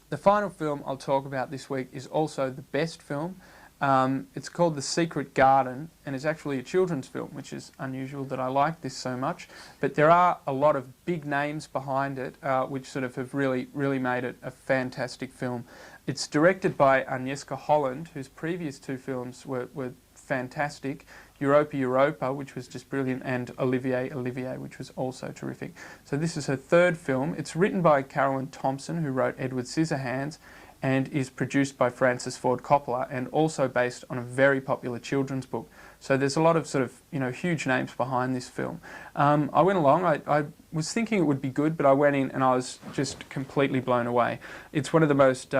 The final film I'll talk about this week is also the best film. It's called The Secret Garden, and it's actually a children's film, which is unusual that I like this so much. But there are a lot of big names behind it, which sort of have really made it a fantastic film. It's directed by Agnieszka Holland, whose previous 2 films were fantastic. Europa, which was just brilliant, and Olivier, which was also terrific. So this is her 3rd film. It's written by Carolyn Thompson, who wrote Edward Scissorhands, and is produced by Francis Ford Coppola, and also based on a very popular children's book. So there's a lot of sort of, you know, huge names behind this film. I went along, I was thinking it would be good, but I went in and I was just completely blown away. It's one of the most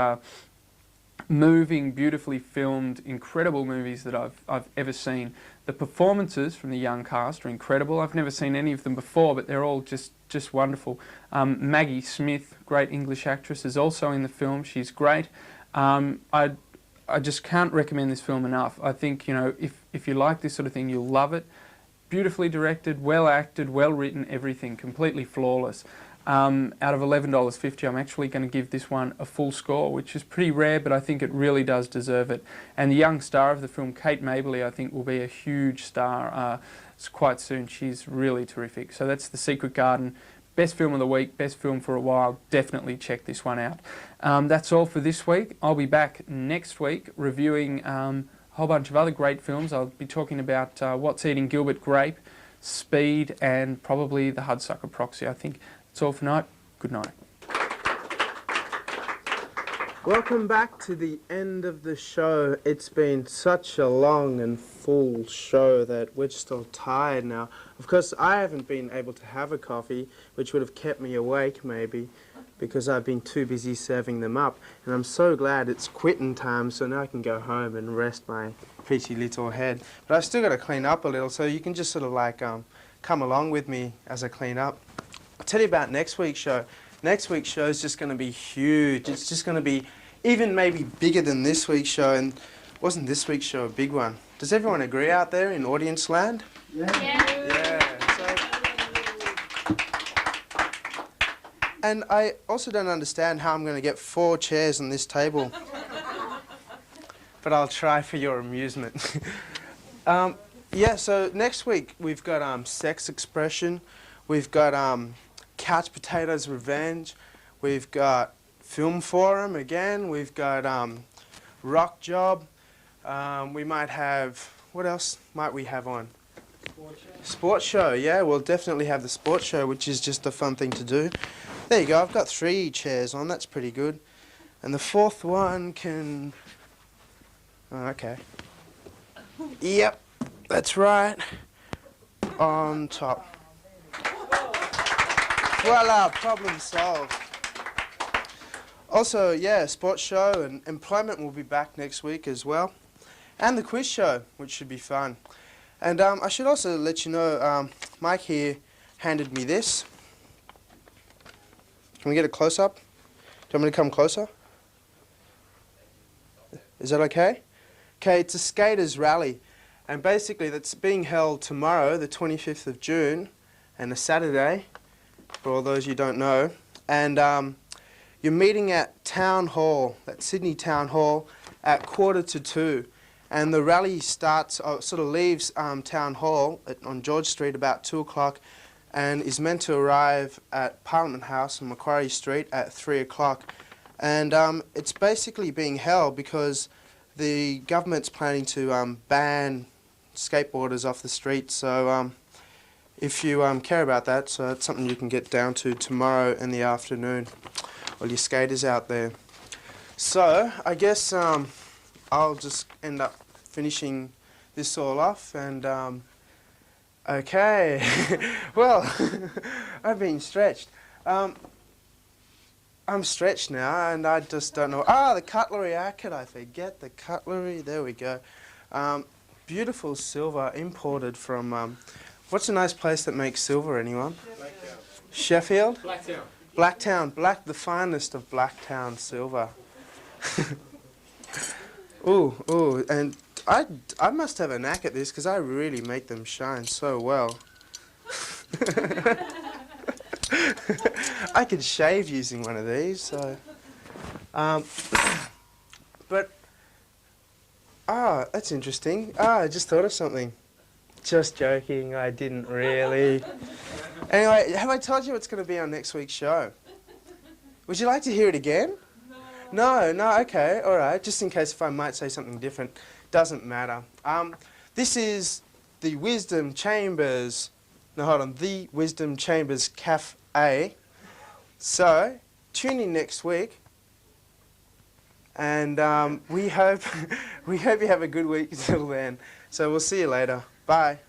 moving, beautifully filmed, incredible movies that I've ever seen. The performances from the young cast are incredible. I've never seen any of them before, but they're all just wonderful. Maggie Smith, great English actress, is also in the film. She's great. I just can't recommend this film enough. I think, you know, if you like this sort of thing, you'll love it. Beautifully directed, well acted, well written, everything, completely flawless. Out of $11.50, I'm actually going to give this one a full score, which is pretty rare, but I think it really does deserve it. And the young star of the film, Kate Maberly, I think will be a huge star quite soon. She's really terrific. So that's The Secret Garden. Best film of the week, best film for a while. Definitely check this one out. That's all for this week. I'll be back next week reviewing a whole bunch of other great films. I'll be talking about What's Eating Gilbert Grape, Speed, and probably The Hudsucker Proxy, I think. That's all for night. Good night. Welcome back to the end of the show. It's been such a long and full show that we're just all tired now. Of course, I haven't been able to have a coffee, which would have kept me awake maybe, because I've been too busy serving them up. And I'm so glad it's quitting time, so now I can go home and rest my peachy little head. But I've still got to clean up a little, so you can just sort of like come along with me as I clean up. I'll tell you about next week's show. Next week's show is just going to be huge. It's just going to be even maybe bigger than this week's show. And wasn't this week's show a big one? Does everyone agree out there in audience land? Yeah. And I also don't understand how I'm going to get 4 chairs on this table. But I'll try for your amusement. Yeah, so next week we've got Sex Expression. We've got Couch Potatoes Revenge. We've got Film Forum again. We've got Rock Job. We might have, what else might we have on? Sports show, yeah, we'll definitely have the sports show, which is just a fun thing to do. There you go, I've got 3 chairs on, that's pretty good. And the 4th one can... Oh, okay. Yep, that's right. On top. Voila, problem solved. Also, yeah, sports show and employment will be back next week as well. And the quiz show, which should be fun. And I should also let you know, Mike here handed me this. Can we get a close-up? Do you want me to come closer? Is that okay? Okay, it's a skaters rally. And basically that's being held tomorrow, the 25th of June, and a Saturday, for all those you don't know. And you're meeting at Town Hall, at Sydney Town Hall, at 1:45. And the rally starts, sort of leaves Town Hall on George Street about 2 o'clock and is meant to arrive at Parliament House on Macquarie Street at 3 o'clock. And it's basically being held because the government's planning to ban skateboarders off the street. So if you care about that, so it's something you can get down to tomorrow in the afternoon. All your skaters out there. So I guess I'll just end up finishing this all off and okay. Well, I've been stretched. I'm stretched now and I just don't know. Ah, the cutlery. How could I forget the cutlery? There we go. Beautiful silver imported from, what's a nice place that makes silver, anyone? Blacktown. Sheffield? Blacktown. Blacktown, the finest of Blacktown silver. Ooh, and I must have a knack at this because I really make them shine so well. I could shave using one of these, so. But, that's interesting. I just thought of something. Just joking, I didn't really. Anyway, have I told you what's going to be on next week's show? Would you like to hear it again? No, okay, all right. Just in case if I might say something different, doesn't matter. This is the Wisdom Chambers. No, hold on. The Wisdom Chambers Cafe. So tune in next week, and we hope you have a good week until then. So we'll see you later. Bye.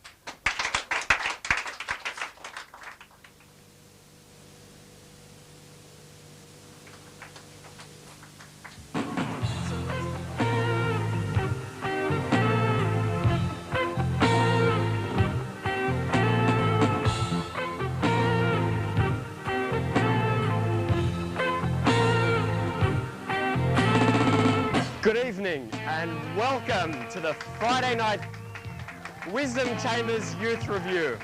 Good evening and welcome to the Friday night Wisdom Chambers Youth Review.